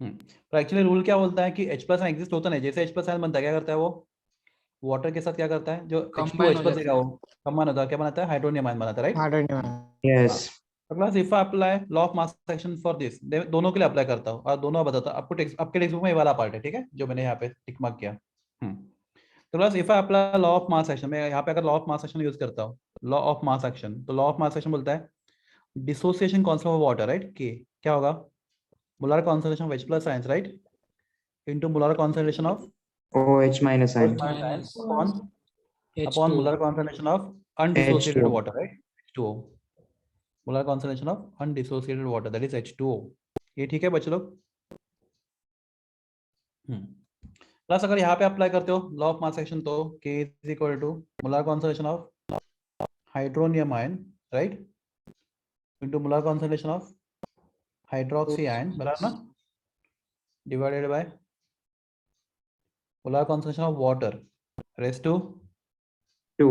तो एक्चुअली रूल क्या बोलता है कि H प्लस आयन एग्जिस्ट होता नहीं, जैसे H प्लस आयन बनता है क्या करता है वो वाटर के साथ क्या करता है, जो Combine H2H हो प्लस जाता देगा वो कंबाइन होता है, क्या बनाता है? हाइड्रोनियम आयन बनाता है, राइट? Hydrogen. Yes. तो class if I apply law of mass action for this, दोनों के लिए अप्लाई करता हूँ और दोनों बताता हूँ आपको। आपके टेक्स्ट बुक में ये वाला पार्ट है, ठीक है, जो मैंने यहाँ पे टिक मार्क किया। तो class if I apply law of mass action, मैं यहाँ पे अगर law of mass action use करता हूँ, लॉ ऑफ मास एक्शन, तो लॉ ऑफ मास एक्शन बोलता है dissociation constant of water, right? के क्या होगा? Molar concentration of H plus ions, right, into molar concentration of OH minus ion. Minus upon H2 molar concentration of undissociated H2O. Water, right? H2O, molar concentration of undissociated water, that is H2O। ये ठीक है बच्चे लोग? Plus अगर यहाँ पे apply करते हो लॉ ऑफ मास एक्शन, तो K is equal to molar concentration of hydronium ion, right, into molar concentration of hydroxy ion, बराबर ना, divided by molar concentration of water raise to 2.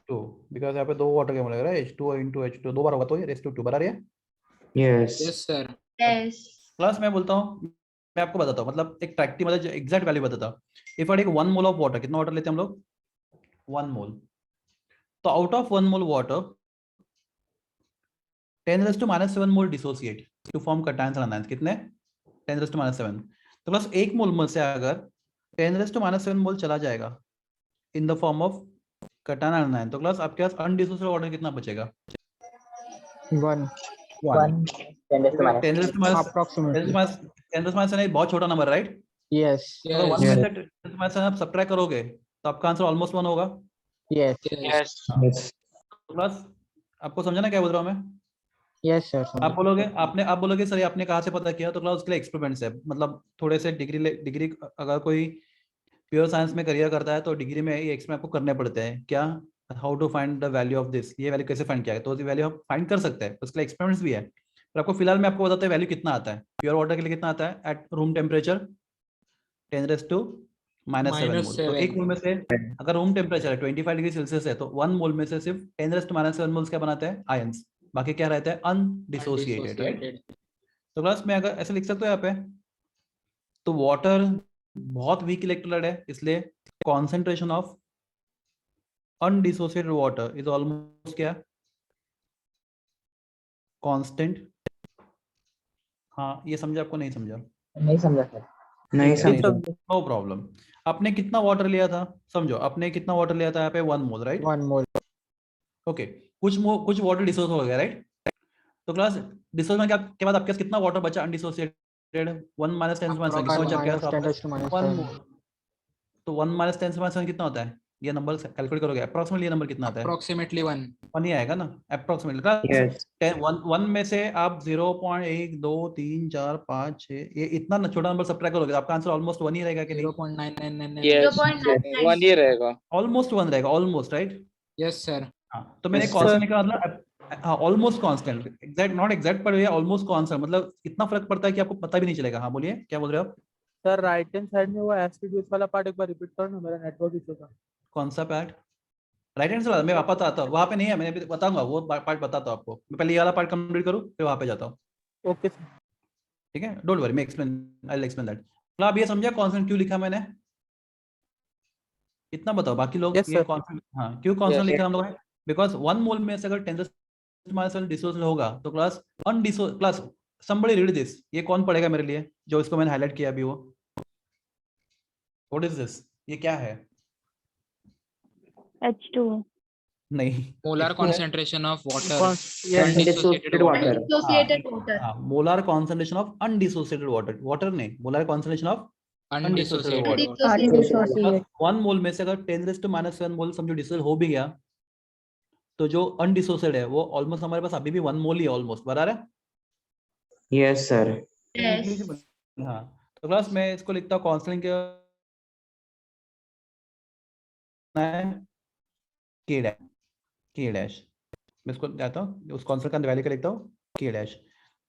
2, because यहाँ पे दो वाटर के मिलेगा, H2O इंटू H2, दो बार होगा तो ये रेस टू 2 बराबर है। Yes. Yes sir. Yes. Plus मैं बोलता हूँ, मैं आपको बताता हूँ, मतलब एक प्रैक्टिस, मतलब एग्जैक्ट वैल्यू बताता हूँ। If I take 1 mole of water, कितना वाटर लेते हैं हम लोग? 1 मोल। तो out of 1 mole water 10⁻⁷ mole dissociate to form cations and anions. कितने? 10⁻⁷। तो प्लस एक मोल में से अगर 10⁻⁷ मोल चला जाएगा in the form of cation and anion, तो प्लस आपके पास अनडिसोसिएटेड वाटर कितना बचेगा? 1. 1। 10⁻⁷. 10⁻⁷ Approximately. 10⁻⁷ बहुत छोटा नंबर, राइट? Yes. अगर 1 में से 10⁻⁷ आप सब्ट्रैक्ट करोगे तो आपका आंसर ऑलमोस्ट 1 होगा। Yes. यस। Yes. प्लस आपको समझा ना क्या बोल रहा हूँ मैं? Yes, sir. आप बोलोगे, आप बोलोगे सर ये आपने कहाँ से पता किया, तो क्लास उसके लिए एक्सपेरिमेंट्स है, मतलब थोड़े से डिग्री अगर कोई प्योर साइंस में करियर करता है तो डिग्री में ये एक्सपेरिमेंट आपको करने पड़ते हैं। क्या? How to find the value of this, ये वैल्यू कैसे फाइंड किया है, तो ये वैल्यू आप फाइंड कर सकते हैं, उसके लिए एक्सपेरिमेंट्स भी है। पर आपको फिलहाल मैं आपको बताता हूँ वैल्यू कितना आता है प्योर वाटर के लिए, कितना आता है एट रूम टेम्परेचर 10⁻⁻⁷ मोल। तो एक मोल में से अगर रूम टेम्परेचर 25 डिग्री सेल्सियस है तो 1 मोल में से सिर्फ 10⁻⁷ मोल्स क्या बनाते हैं? आयंस, बाकी क्या रहता है? Undissociated, right? तो प्लस मैं अगर ऐसे लिख सकता हूँ यहाँ पे, तो वाटर बहुत वीक इलेक्ट्रोलाइट है, इसलिए concentration of undissociated water is almost क्या? कांस्टेंट। हाँ, ये समझा आपको? नहीं समझा? नहीं समझा सर। नहीं ठीक है, समझा। No problem. आपने कितना वाटर लिया था? समझो, आपने कितना वाटर लिया था यहाँ पे? 1 मोल, राइट? 1 mole. ओके, कुछ वाटर डिसोस हो गया, राइट? तो क्लास डिसोस में के बाद आपके पास कितना वाटर बचा अनडिसोसिएटेड? 1 - 10⁻⁷ कितना बचा आपके पास? आपके पास 1 मोल। तो 1 - 10⁻⁷ कितना होता है? ये नंबर कैलकुलेट करोगे अप्रोक्सीमेटली, ये नंबर कितना आता है? अप्रोक्सीमेटली 1। 1 ही आएगा ना अप्रोक्सीमेटली। Yes. 1 में से आप 0.1 2 3 4 5 6 ये इतना छोटा नंबर सब्ट्रैक्ट करोगे तो आपका आंसर ऑलमोस्ट 1 ही रहेगा कि नहीं? 0.9999। Yes. 0.99. 1 year रहेगा। ऑलमोस्ट 1 रहेगा, ऑलमोस्ट, राइट? Yes sir. हाँ, तो मैंने Yes, कांस्टेंट लिखा, मतलब हाँ almost constant, exact not exact, पर ये ऑलमोस्ट कांस्टेंट, मतलब इतना फर्क पड़ता है कि आपको पता भी नहीं चलेगा। हाँ बोलिए, क्या बोल रहे हो आप? सर राइट हैंड साइड में वो एसिड वाला पार्ट एक बार रिपीट करो ना, मेरा नेटवर्क इशू था। कौन सा पार्ट? राइट हैंड साइड मैं वापस आता हूँ, वहाँ पे नहीं है, मैंने बताऊंगा वो पार्ट बताता हूँ आपको। मैं पहले ये वाला पार्ट कंप्लीट करूँ फिर वहाँ पे जाता हूँ, ओके सर। ठीक है? डोंट वरी, मैं आई विल एक्सप्लेन दैट। तो आप ये समझा कांस्टेंट क्यों लिखा मैंने? इतना बताओ, बाकी लोग Yes, ये sir. कांस्टेंट, हाँ क्यों कांस्टेंट Yes, लिखा हम लोगों ने? बिकॉज 1 मोल में से अगर 10⁻⁷ डिसोसिएट होगा तो class plus somebody read this, ये कौन पढ़ेगा मेरे लिए, जो इसको मैंने हाईलाइट किया अभी? वो व्हाट इज दिस, ये क्या है? H2O. नहीं मोलर H2 है। concentration of water Yes. undissociated water. Associated water. Molar concentration of undissociated water, water नहीं, molar concentration of Undissociated water. water. Undissociated. 1 मोल में से अगर 10⁻⁷ मोल समझो डिसोसिएट हो भी गया, तो जो अनडिसोसिएटेड है वो ऑलमोस्ट हमारे पास अभी भी 1 मोल ही है ऑलमोस्ट, बराबर है? Yes, sir. Yes. हाँ, तो क्लास में इसको लिखता हूँ काउंसलिंग के के डैश, मैं इसको जाता हूँ उस कांस्टेंट का वैल्यू का लिखता हूँ के डैश।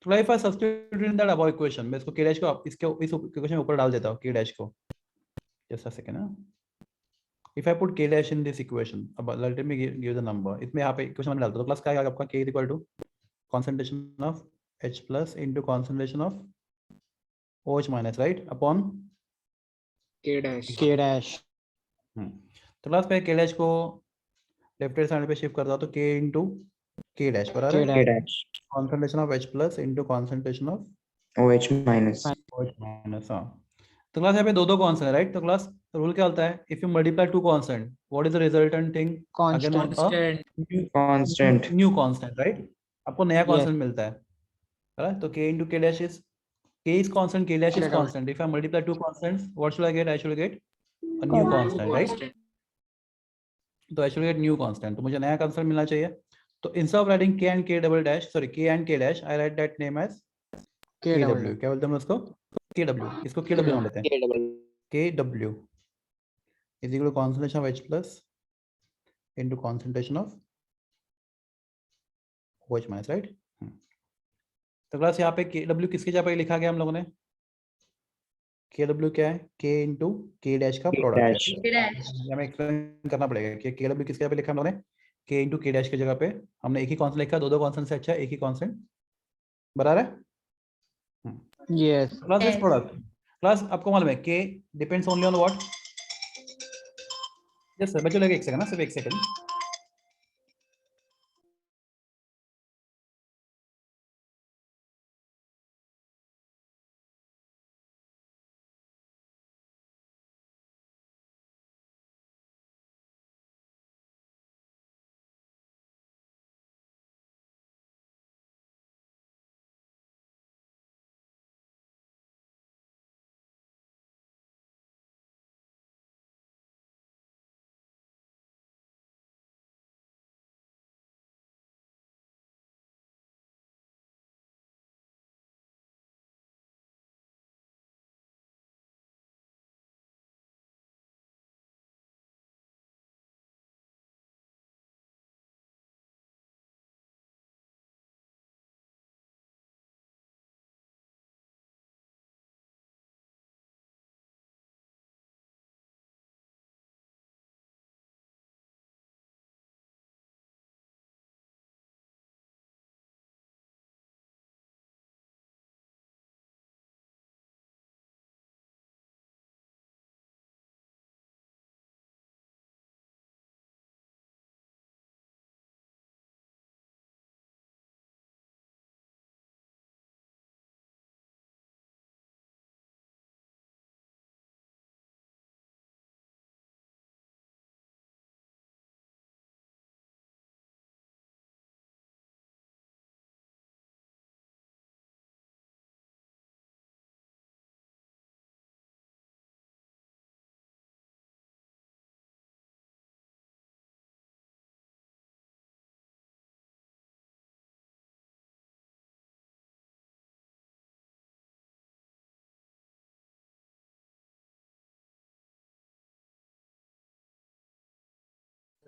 तो if I substitute in that above equation, मैं इसको के डैश को इसके इस इक्वेशन में ऊपर डाल देता हूँ के डैश को, जस्ट अ सेकंड ना। इफ आई पुट के डैश इन दिस इक्वेशन, अब let me give the number, इसमें यहाँ पे इक्वेशन में डालता हूँ, तो प्लस क्या आएगा आपका K equal to concentration of H plus into concentration of OH minus, right, upon K dash. K dash. तो क्लास पे के डैश को लेफ्ट हैंड साइड पे शिफ्ट करता हूँ, तो के इनटू के डैश बराबर K है K dash. dash. Concentration of H plus into concentration of OH minus. OH minus. हाँ, तो क्लास यहाँ पे दो कांस्टेंट है, राइट, तो क्लास रूल क्या होता है, if you multiply two constant what is the resultant thing, Constant. Constant. New constant, right, आपको नया Yes. कांस्टेंट मिलता है, राइट, तो k into k dash is k is constant, k dash is Correct. constant, if I multiply two constants what should I get, I should get a new constant, right, Constant. तो I should get new constant, तो मुझे नया constant मिलना चाहिए, तो instead of writing k and k double dash, sorry k and k dash, I write that name as K kw, double. क्या बोलते हैं हम उसको, kw, इसको kw नाम लेते हैं, K double. kw is equal to concentration of H plus into concentration of OH minus, right, तो क्लास यहाँ पे kw किसकी जगह पे लिखा गया हम लोगों ने, kw क्या है, k into k dash का K प्रोडक्ट dash. है, K dash. हमें एक्सप्लेन करना पड़ेगा कि kw किसकी जगह पे लिखा हम लोगों ने, k into k dash की जगह पे हमने एक ही कांस्टेंट लिखा, दो कांस्टेंट से अच्छा एक ही कांस्टेंट, बराबर है, Yes. Class this Yes. Product, class आपको मालूम है k depends only on what, yes sir, बच्चों लगे एक सेकंड ना, सिर्फ एक सेकंड,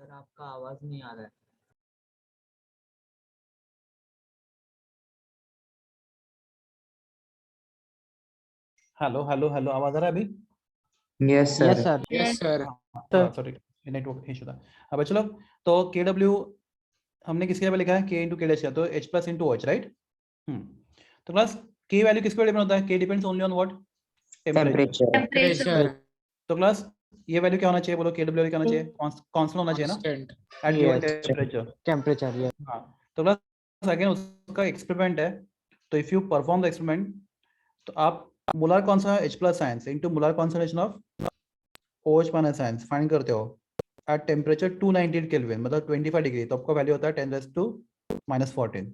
सर आपका आवाज नहीं आ रहा है. हेलो हेलो हेलो, आवाज आ रहा है अभी, Yes, sir. Yes, sir. Yes, sir. Sorry network issue था, अब चलो, तो kw हमने किसके जगह पे लिखा है, k into k dash का, तो H plus into OH, right, तो क्लास k वैल्यू किस पे डिपेंड होता है, k depends only on what, temperature, Temperature. Pressure. तो क्लास ये वैल्यू क्या होना चाहिए, बोलो kw वैल्यू क्या होना चाहिए, कांस्टेंट होना चाहिए ना, Constant. At given Yes. Temperature, Temperature. Yes. हाँ, तो क्लास अगेन उसका एक्सपेरिमेंट है, तो if you perform the experiment, तो आप मोलर कौन सा H plus science into molar concentration of OH minus science find करते हो एट टेम्परेचर 298 केल्विन मतलब 25 डिग्री, तो आपका वैल्यू होता है 10⁻⁻14।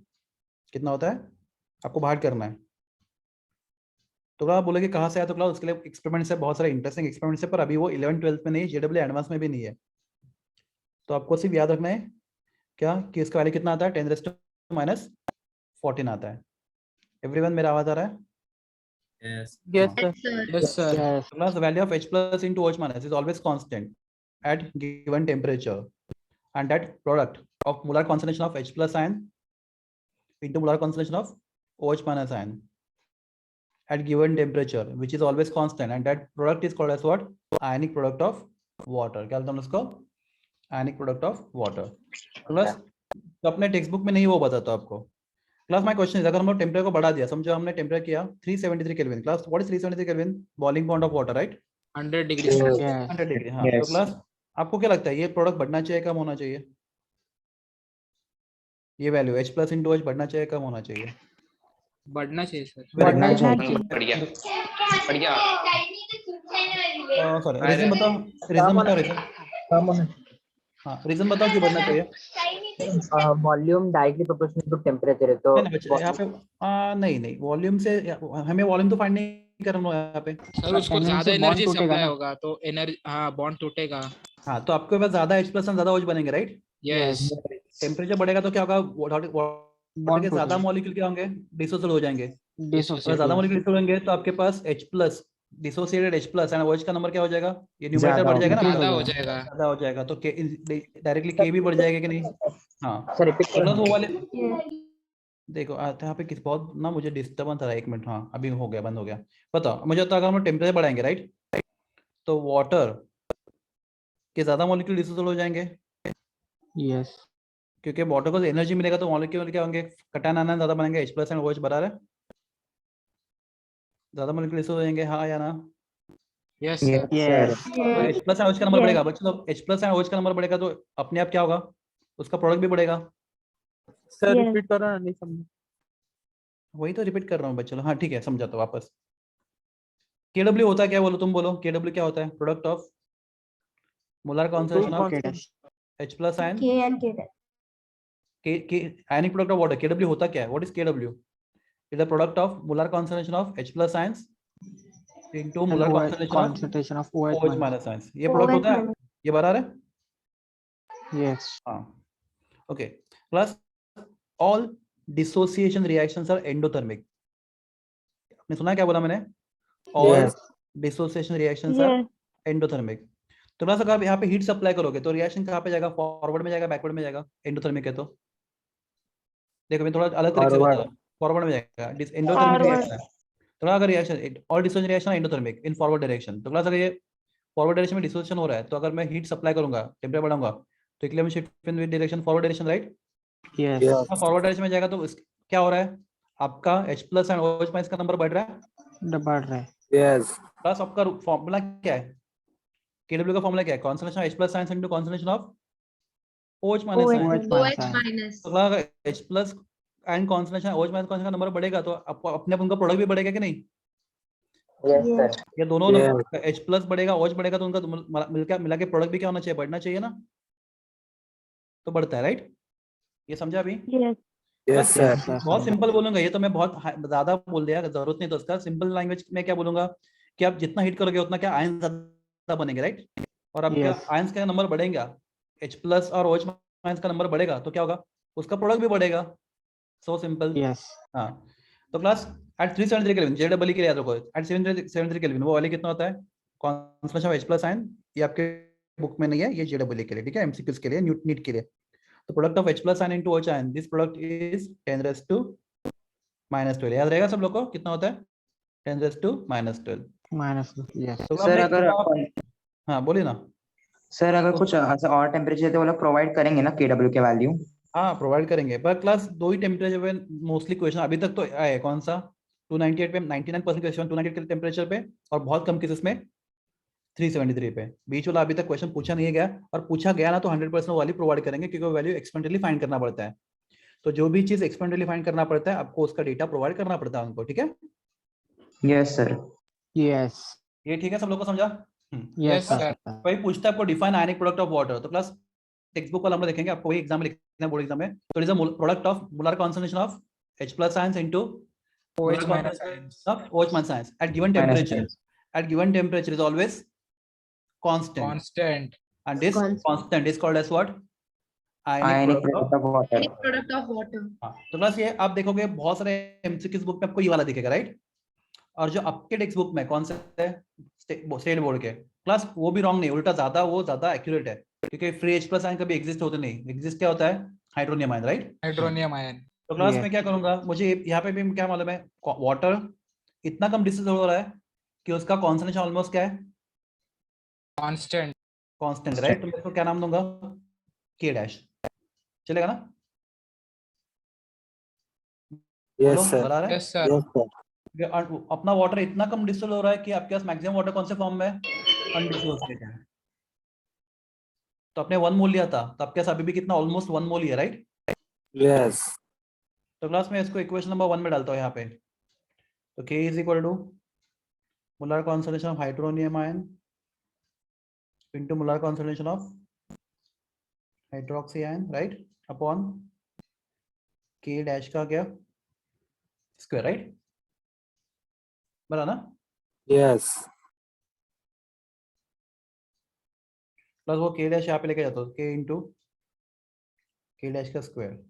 कितना होता है आपको बाहर करना है। तो आप बोलोगे कहाँ से आया, तो क्लास उसके लिए एक्सपेरिमेंट्स है, बहुत सारे इंटरेस्टिंग एक्सपेरिमेंट्स है, पर अभी वो 11-12 में नहीं, जेडब्ल्यू एडवांस में भी नहीं है। तो आपको सिर्फ याद रखना है क्या कि इसका वैल्यू कितना आता है 10⁻14 आता है। एवरीवन मेरा आवाज आ रहा है? Yes, Yes, sir. sir. Yes, sir. Yes. Plus the value of H plus into OH minus is always constant at given temperature, and that product of molar concentration of H plus ion into molar concentration of OH minus ion at given temperature, which is always constant, and that product is called as what? Ionic product of water. क्या बोलते हैं उसको? Ionic product of water. Plus तो अपने text book में नहीं वो बताता आपको। क्लास माय क्वेश्चन इज, अगर हम लोग टेम्परेचर को बढ़ा दिया, समझो हमने टेम्परेचर किया 373 kelvin, class what is 373 kelvin? Boiling point of water, right? 100 degree Yes. Celsius. Yes. 100 degree. हाँ, तो Yes. क्लास आपको क्या लगता है ये प्रोडक्ट बढ़ना चाहिए कम होना चाहिए? ये value H plus into H बढ़ना चाहिए कम होना चाहिए? बढ़ना चाहिए सर। बढ़ना बढ़ना चाहिए। चाहिए। सॉरी, रीजन बताओ, रीजन बताओ, रीजन। हाँ, रीजन बताओ क्यों बढ़ना चाहिए? Volume directly proportional to temperature है तो नहीं नहीं बच्चे, यहाँ पे नहीं वॉल्यूम से हमें वॉल्यूम तो फाइंड नहीं करना है यहाँ पे। सर उसको Energy ज्यादा से bond एनर्जी टूटेगा सप्लाई ना। होगा तो एनर्जी, हाँ बॉन्ड टूटेगा। हाँ, तो आपके पास ज्यादा H प्लस ज्यादा OH बनेंगे, राइट? यस। टेम्परेचर बढ़ेगा तो क्या होगा? वाटर Bond के ज्यादा टूटेगा। मॉलिक्यूल क्या होंगे? डिसोसिएट हो जाएंगे। अगर Dissociate, ज्यादा yes. मॉलिक्यूल होंगे तो आपके पास H plus dissociated H plus and OH का नंबर क्या हो जाएगा? ये न्यूमरेटर ज्यादा बढ़ जाएगा ना, increase ज्यादा हो जाएगा। जाएगा। ज्यादा हो जाएगा तो डायरेक्टली K भी बढ़ जाएगा कि नहीं? हाँ, सर रिपीट तो वो वाले Yes. देखो यहाँ पे किस बहुत ना मुझे डिस्टर्बेंस आ रहा है, 1 मिनट। हाँ, अभी हो गया, बंद हो गया। बताओ मुझे, तो अगर हम टेम्परेचर बढ़ाएंगे, राइट, तो वाटर के ज्यादा मॉलिक्यूल डिसोसिएट हो जाएंगे, यस क्योंकि वाटर को एनर्जी मिलेगा तो मॉलिक्यूल क्या होंगे? कटायन आना ज्यादा बनेंगे, H प्लस एंड OH बराबर है, ज्यादा मॉलिक्यूल डिसोसिएट हो जाएंगे, हाँ या ना? Yes Yes, sir. sir. तो Yes. H plus and OH का नंबर Yes. बढ़ेगा बच्चों, तो H प्लस एंड OH का नंबर बढ़ेगा तो अपने आप क्या होगा? उसका प्रोडक्ट भी बढ़ेगा। Sir, Yes. repeat करो ना, नहीं समझा। वही तो रिपीट कर रहा हूँ बच्चों। हाँ ठीक है, समझा तो वापस। KW होता है क्या? बोलो तुम बोलो, KW क्या होता है? Product of molar concentration of H plus ion K and K dash. K ionic product of water. KW होता क्या है? What is KW? Is the product of molar concentration of H plus ions into molar concentration of OH OH minus ions. ये product होता है, ये बराबर है। yes हाँ, okay. Plus all dissociation reactions are endothermic. आपने सुना क्या बोला मैंने? All Yes. Dissociation reactions are Yes. Endothermic. तो प्लस अगर आप यहाँ पे हीट सप्लाई करोगे तो रिएक्शन कहाँ पे जाएगा? फॉरवर्ड में जाएगा, बैकवर्ड में जाएगा? एंडोथर्मिक है तो देखो मैं थोड़ा अलग तरीके से बता रहा हूँ। फॉरवर्ड में जाएगा, एंडोथर्मिक Forward. रिएक्शन है। तो अगर reaction all dissociation reaction endothermic in forward direction, तो प्लस अगर ये फॉरवर्ड डायरेक्शन में डिसोसिएशन हो रहा है तो अगर मैं हीट सप्लाई करूंगा, टेम्परेचर बढ़ाऊंगा, तो equilibrium shift in direction forward direction, right? yes forward direction में जाएगा तो क्या हो रहा है? आपका H plus and OH minus का नंबर बढ़ रहा है, बढ़ रहा है Yes. प्लस आपका फॉर्मूला क्या है? KW का फॉर्मूला क्या है? Concentration H plus ions into concentration of OH minus OH ions. OH minus. तो अगर H plus and concentration OH minus का नंबर बढ़ेगा तो आपको अपने आप उनका प्रोडक्ट भी बढ़ेगा कि नहीं? yes sir ये दोनों नंबर H प्लस बढ़ेगा, OH बढ़ेगा, तो उनका मिला के प्रोडक्ट भी क्या होना चाहिए? बढ़ना चाहिए ना? तो बढ़ता है, राइट? ये समझा अभी? Yes. Yes, sir. बहुत सिंपल बोलूंगा, ये तो मैं बहुत ज्यादा बोल दिया, जरूरत नहीं तो उसका। सिंपल लैंग्वेज में क्या बोलूंगा कि आप जितना हीट करोगे उतना क्या आयन ज्यादा बनेंगे, राइट? और आपके Yes. आयंस का नंबर बढ़ेगा, H प्लस और OH माइनस का नंबर बढ़ेगा तो क्या होगा? उसका प्रोडक्ट भी बढ़ेगा। So simple. yes हाँ, तो क्लास एट 373 केल्विन, जेडब्ल्यू के लिए याद रखो, एट 773 केल्विन वो वाले कितना होता है? Concentration of H plus ion, ये आपके बुक में नहीं है, ये जेडब्ल्यू के लिए, ठीक है? एमसीक्यूज के लिए, नीट के लिए। तो product of H plus ion into OH ion, this product is 10⁻⁻12। याद रहेगा सब लोग को? कितना होता है? 10⁻⁻12। minus yes तो सर अगर हाँ बोलिए ना। सर अगर कुछ ऐसा और टेम्परेचर तो वो लोग प्रोवाइड करेंगे ना KW के वैल्यू? हाँ प्रोवाइड करेंगे, पर क्लास दो ही टेम्परेचर पे मोस्टली क्वेश्चन अभी तक तो आए। कौन सा? 298 पे 99% क्वेश्चन 298 के टेम्परेचर पे, और बहुत कम केसेस में 373 पे। बीच वाला अभी तक क्वेश्चन पूछा नहीं गया, और पूछा गया ना तो 100% वाली प्रोवाइड करेंगे, क्योंकि वैल्यू एक्सपेरिमेंटली फाइंड करना पड़ता है। तो जो भी चीज एक्सपेरिमेंटली फाइंड करना पड़ता है आपको उसका डेटा प्रोवाइड करना पड़ता है उनको, ठीक है? Yes sir. yes ये ठीक है, सब लोग को समझा? Yes, sir. वही पूछता है आपको define ionic product of water, तो क्लास टेक्स्ट बुक वाला हम लोग देखेंगे, आपको वही एग्जाम में लिखना है बोर्ड एग्जाम में। तो it is a product of molar concentration of H+ ions into OH molar minus concentration of OH minus ions at given Minus temperature. ions. At given temperature is always constant, constant. and this constant is called as what? Ionic product of water. Ionic product of water. हाँ, तो class ये आप देखोगे बहुत सारे MCQs book में आपको ये वाला दिखेगा, राइट? और जो आपके टेक्स्ट बुक में कौन से है स्टेट बोर्ड के, क्लास वो भी रॉन्ग नहीं, उल्टा ज्यादा वो ज्यादा एक्यूरेट है, क्योंकि फ्री H+ आयन कभी एग्जिस्ट होते नहीं, एग्जिस्ट क्या होता है? Hydronium ion, right? Hydronium ion. तो क्लास Yes. में क्या करूंगा, मुझे यहाँ पे भी क्या मालूम है, वाटर इतना कम डिस्टेंस हो रहा है कि उसका कॉन्सेंट्रेशन ऑलमोस्ट क्या है? Constant. Constant, right? तो मैं इसको क्या नाम दूंगा? K', चलेगा ना? Yes, बोलो, sir. बता रहे हैं? Yes, sir. Yes, sir. अपना वाटर इतना कम डिस्टिल हो रहा है कि आपके पास मैक्सिमम वाटर कौन से फॉर्म में है? अनडिसोसिएटेड है। तो आपने 1 मोल लिया था, तो आपके पास अभी भी कितना? ऑलमोस्ट 1 मोल ही है, राइट? Yes. तो क्लास में इसको इक्वेशन नंबर 1 में डालता हूँ यहाँ पे। तो K is equal to molar concentration of hydronium ion into molar concentration of hydroxy ion, right? Upon K' का क्या? Square, right? बना ना? Yes. प्लस वो K' यहाँ पे लेके जाता हूँ, K इंटू K' का square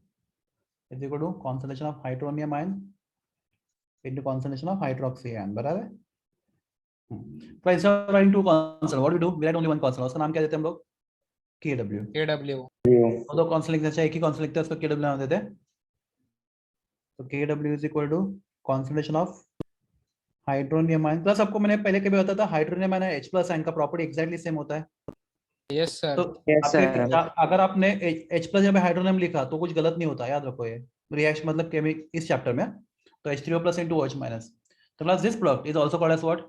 is equal to concentration of hydronium ion into concentration of hydroxy ion, बराबर है? तो instead of writing two constant what we do, we write only one constant, उसका नाम क्या देते हैं हम लोग? KW। KW. दो कांस्टेंट लिखना चाहिए, एक ही कांस्टेंट लिखते हैं, उसको KW नाम देते हैं। तो KW is equal to concentration of hydronium ion, plus आपको मैंने पहले कभी बताया था हाइड्रोनियम आयन H+ आयन का प्रॉपर्टी एग्जैक्टली सेम होता है। Yes, sir. तो Yes, आपके sir. अगर आपने H+ जब हाइड्रोनियम लिखा तो कुछ गलत नहीं होता, याद रखो ये रिएक्शन मतलब केमिक इस चैप्टर में। तो H3O+ into OH-, तो class this product is also called as what?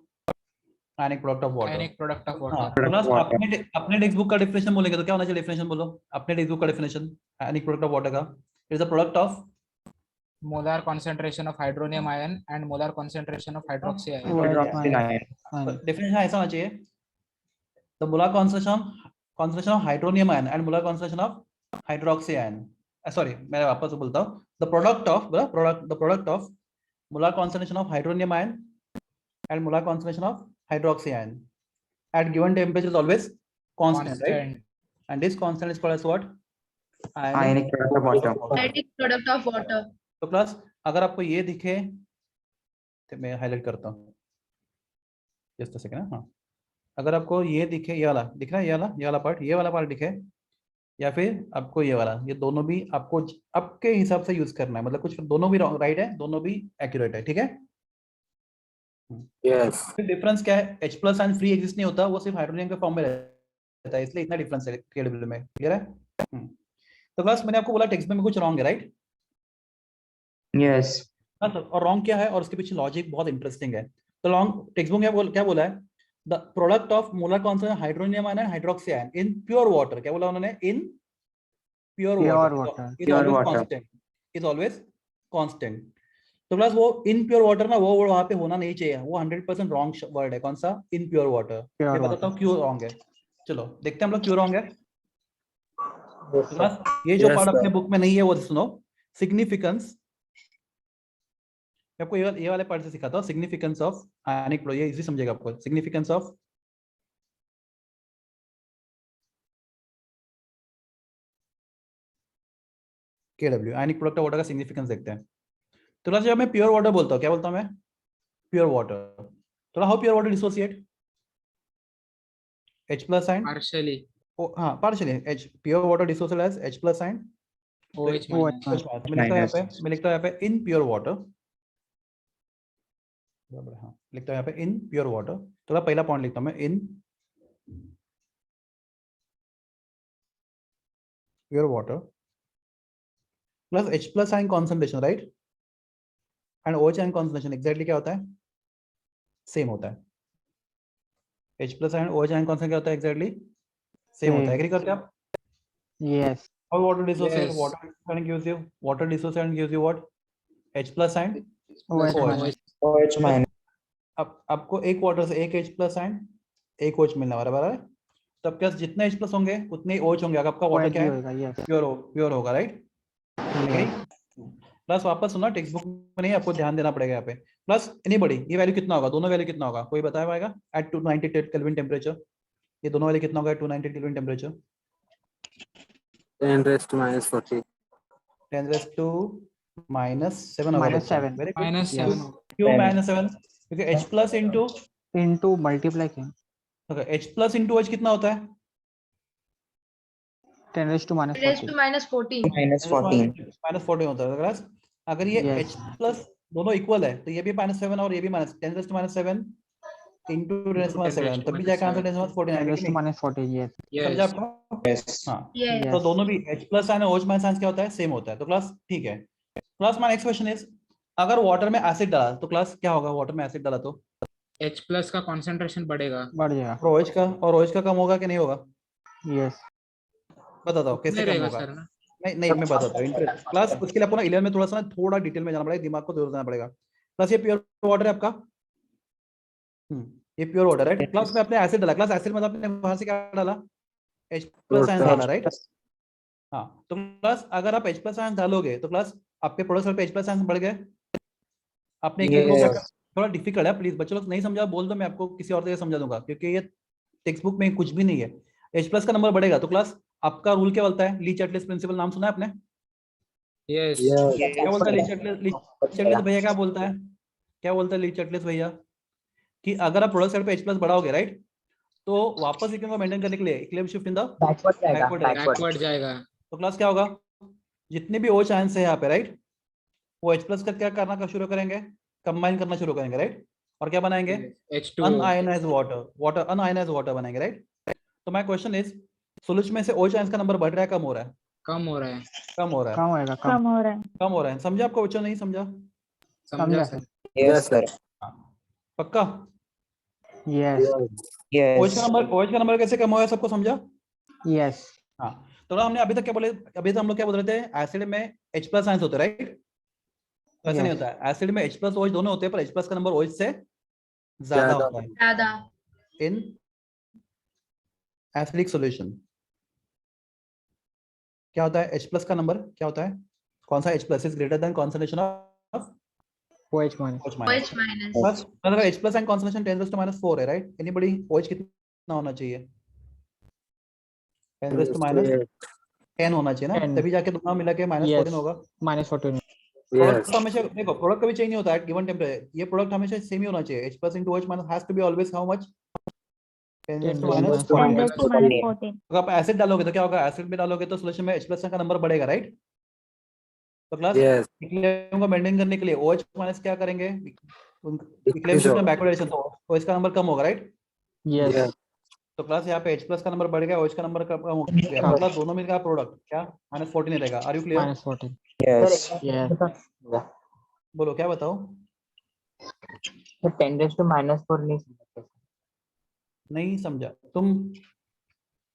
Ionic product of water. Ionic product of हाँ, water. तो क्लास Water. अपने टेक्स्ट बुक का डेफिनेशन बोलेंगे तो क्या होना चाहिए? डेफिनेशन बोलो अपने टेक्स्ट बुक का definition ionic product of water का। It is a product of Molar concentration of hydronium ion and molar concentration of hydroxy ion. Hydroxyl ion. Definition ऐसा होना चाहिए, the molar concentration of hydronium ion and molar concentration of hydroxy ion, sorry मैं वापस बोलता हूँ, the product of molar concentration of hydronium ion and molar concentration of hydroxy ion at given temperature is always constant, right? And this constant is called as what? Ionic product of water. Ionic product of water. तो plus अगर आपको ये दिखे तो मैं highlight करता हूँ just a second. हाँ, अगर आपको ये दिखे, ये वाला दिख रहा है, ये वाला पार्ट, ये वाला पार्ट दिखे, या फिर आपको ये वाला, ये दोनों भी आपको आपके हिसाब से यूज करना है, मतलब कुछ दोनों भी राइट है, दोनों भी एक्यूरेट है, ठीक है? Yes. डिफरेंस क्या है? H+ आयन फ्री एग्जिस्ट नहीं होता, वो सिर्फ हाइड्रोनियम के फॉर्म में रहता है, इसलिए इतना डिफरेंस है KW में, क्लियर है? तो क्लास मैंने आपको बोला टेक्स्ट में कुछ रॉन्ग है, राइट? Yes. और रॉन्ग क्या है और उसके पीछे लॉजिक बहुत इंटरेस्टिंग है। तो लॉन्ग टेक्स्ट बुक में क्या बोला है? The product of molar concentration hydronium ion and hydroxy ion in pure water, क्या बोला उन्होंने? In pure water is always constant. तो प्लस वो इन प्योर वाटर ना, वो वहां पे होना नहीं चाहिए, वो 100% रॉन्ग वर्ड है। कौन सा? In pure water. मैं बताता हूँ क्यों रॉन्ग है, चलो देखते हैं हम लोग क्यों रॉन्ग है। Yes, sir. प्लस ये जो Yes, पार्ट sir. अपने बुक में नहीं है वो सुनो, सिग्निफिकेंस। मैं आपको ये वाले पार्ट से सिखाता हूँ, सिग्निफिकेंस ऑफ आयनिक प्रोडक्ट, ये इजी समझेगा आपको। Significance of KW, ionic product of water का सिग्निफिकेंस देखते हैं। तो जब मैं प्योर वाटर बोलता हूँ, क्या बोलता हूँ मैं? Pure water. तो how pure water dissociate? H+ ion Partially. हाँ partially pure water dissociate as H+ ion OH minus. मैं लिखता हूँ यहाँ पे इन प्योर वाटर, हाँ लिखता हूँ यहाँ पे इन प्योर वाटर। तो पहला पॉइंट लिखता हूँ मैं in pure water plus H+ ion concentration, right? And OH ion concentration exactly क्या होता है? सेम होता है। H+ ion OH ion concentration क्या होता है? एग्जैक्टली सेम होता है। एग्री करते हैं आप? Yes. How water dissociate? Yes. Water dissociation gives you what? H+ ion OH OH। minus. OH minus. अब आपको एक वाटर से एक H+ आयन एक OH मिलने वाला बराबर है। तो आपके पास जितने H प्लस होंगे उतने ही OH होंगे। अगर आपका वाटर क्या है, प्योर होगा, राइट। प्लस वापस सुना, टेक्स्ट बुक में नहीं, आपको ध्यान देना पड़ेगा यहाँ पे। प्लस एनीबॉडी, ये वैल्यू कितना होगा, दोनों वैल्यू कितना होगा, कोई बताया पाएगा? एट 290 केल्विन टेम्परेचर, ये दोनों वैल्यू कितना होगा 290 kelvin temperature? 10 raised to minus 40. 10 raised to -7 होगा बच्चा। Very good. -7 क्यों -7? क्योंकि H प्लस into multiply किया okay, H plus into H कितना होता है? 10 raised to minus raised 40. to -14. -14. -14 होता है। अगर अगर ये Yes. H प्लस दोनों इक्वल है तो ये भी -7 और ये भी -10 raised to -7 into 10 raised to -7, तब भी जाके आंसर 10 raised to 14 10 आएगा raised कि to नहीं? minus 40. Yes. समझा yes आपको? Yes. हाँ, Yes. तो दोनों भी H प्लस साइन और OH माइनस साइन क्या होता है, सेम होता है। तो क्लास ठीक है। Class my next question is, अगर वाटर में एसिड डाला तो क्लास क्या होगा? वाटर में एसिड डाला तो H प्लस का कंसंट्रेशन बढ़ेगा। बढ़ जाएगा. और OH का कम होगा कि नहीं होगा? Yes. बताता हूँ कैसे नहीं कम रहेगा होगा। सर ना। नहीं मैं बताता हूँ क्लास। उसके लिए आपको ना 11 में थोड़ा डिटेल में जाना पड़ेगा, दिमाग को जोर देना पड़ेगा। प्लस ये प्योर वाटर है आपका, ये प्योर वाटर है। प्लस में आपने एसिड डाला, क्लास एसिड में आपने वहां से क्या डाला? H प्लस आयन डाला, राइट। हाँ, तो प्लस अगर आप H प्लस आयन डालोगे तो प्लस आपके प्रोडक्ट पे H प्लस आयन बढ़ गए। आपने थोड़ा डिफिकल्ट है, प्लीज बच्चों लोग नहीं समझा बोल दो, मैं आपको किसी और तरीके समझा दूंगा, क्योंकि ये टेक्स्ट बुक में कुछ भी नहीं है। H प्लस का नंबर बढ़ेगा तो क्लास आपका रूल क्या बोलता है? ली चैटलिस्ट प्रिंसिपल नाम सुना है आपने? यस क्या बोलता है ली चैटलिस्ट भैया? क्या बोलता है? क्या बोलता है ली चैटलिस्ट भैया? कि अगर आप प्रोडक्ट साइड पे H प्लस बढ़ाओगे, राइट, तो वापस इक्वेशन को मेंटेन करने के लिए equilibrium shift in the backward जाएगा। तो क्लास क्या होगा? जितने भी OH आयंस है यहाँ पे, राइट, वो H प्लस का क्या करना का शुरू करेंगे? कंबाइन करना शुरू करेंगे, राइट। और क्या बनाएंगे? H2O un-ionised water un-ionised water बनाएंगे, राइट। तो माय क्वेश्चन इज, सॉल्यूशन में से OH आयंस का नंबर बढ़ रहा है, कम हो रहा है? कम हो रहा है। कम हो रहा है। कम होएगा. कम हो रहा है. कम हो रहा है। समझा आपको बच्चों? नहीं समझा? समझा सर। Yes, sir. पक्का? Yes. OH Yes. का नंबर कैसे कम होगा, सबको समझा? Yes. हाँ, तो हमने अभी तक क्या बोले? अभी तक हम लोग क्या बोल रहे थे? एसिड में H प्लस आयंस होते हैं, राइट। ऐसा नहीं Yes. होता है। एसिड में H प्लस OH दोनों होते हैं, पर H प्लस का नंबर OH से ज्यादा होता है Zyada. In acidic solution. क्या होता है? H प्लस का नंबर क्या होता है? कौन सा? H plus is greater than concentration of OH minus. OH minus. OH minus. बस अगर H plus and concentration 10 raised to -4 है, राइट। एनीबॉडी OH कितना होना चाहिए? 10 raised to -10 होना चाहिए ना, 10. तभी जाके दोनों मिला के -14 Yes. होगा। Minus 14. प्रोडक्ट हमेशा देखो, प्रोडक्ट कभी चेंज नहीं होता है गिवन टेम्परेचर। ये प्रोडक्ट हमेशा सेम ही होना चाहिए। H plus into OH minus has to be always how much? 10 raised to -14। 10 raised to -14. अगर आप एसिड डालोगे तो क्या होगा? एसिड में डालोगे तो सॉल्यूशन में H प्लस का नंबर बढ़ेगा, राइट। तो क्लास इक्विलिब्रियम को मेंटेन करने के लिए OH माइनस क्या करेंगे? इक्विलिब्रियम शिफ्ट में बैकवर्ड तो OH का नंबर कम होगा, राइट। Yes. तो क्लास यहाँ पे H प्लस का नंबर बढ़ गया, OH का नंबर कम हो गया। मतलब दोनों मिलकर प्रोडक्ट क्या -14 रहेगा। Are you clear? Minus 14. Yes. Yes. बोलो क्या बताओ? तो 10 raised to minus 4 नहीं समझते. नहीं समझा तुम?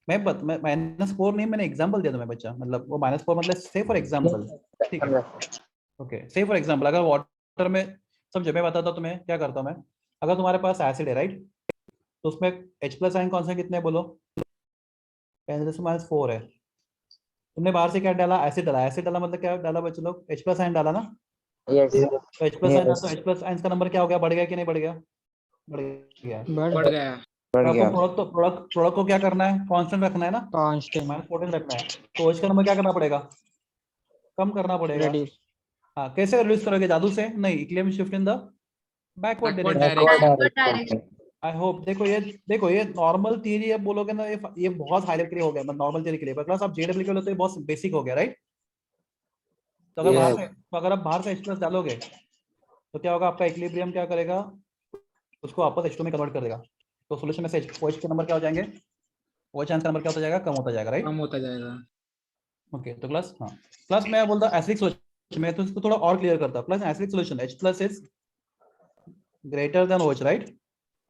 मैं -4 नहीं, मैंने एग्जांपल दिया तुम्हें बच्चा। मतलब वो -4 मतलब से फॉर एग्जांपल, ठीक है। ओके, से फॉर एग्जांपल अगर वाटर में, समझो मैं बताता हूँ तुम्हें क्या करता हूँ मैं। अगर तुम्हारे पास एसिड है, राइट, तो उसमें H प्लस आयन कौन सा कितने बोलो? 10 raised to -4 है। तुमने बाहर से क्या डाला? एसिड डाला। एसिड डाला मतलब क्या डाला बच्चे लोग? H प्लस आयन डाला ना। Yes. तो H प्लस आयन, तो H प्लस आयन का नंबर क्या हो गया? बढ़ गया कि नहीं बढ़ गया? बढ़ गया। बढ़ गया। बढ़ गया. प्रोडक्ट को क्या करना है? कांस्टेंट रखना है ना, Constant. -14 रखना है। तो OH का नंबर क्या करना पड़ेगा? कम करना पड़ेगा। Reduce. हाँ, कैसे रिड्यूस करोगे? जादू से नहीं, equilibrium shift in the backward Backward direction. Backward direction. I hope देखो ये नॉर्मल थियरी अब बोलोगे ना, ये बहुत हाई लेवल के लिए हो गया, मतलब नॉर्मल थियरी के लिए। पर क्लास आप जेडब्ल्यू के लिए तो ये बहुत बेसिक हो गया, राइट। तो अगर आप बाहर से H प्लस डालोगे तो क्या होगा? आपका इक्विलिब्रियम क्या करेगा? उसको वापस H2 में कन्वर्ट कर देगा। तो सॉल्यूशन में से OH के नंबर क्या हो जाएंगे? OH आंसर नंबर क्या होता जाएगा? कम होता जाएगा, राइट। कम होता जाएगा। ओके, तो क्लास हाँ, क्लास मैं बोलता एसिडिक सॉल्यूशन, मैं तो इसको थोड़ा और क्लियर करता हूं। Plus acidic solution H plus is greater than OH, right.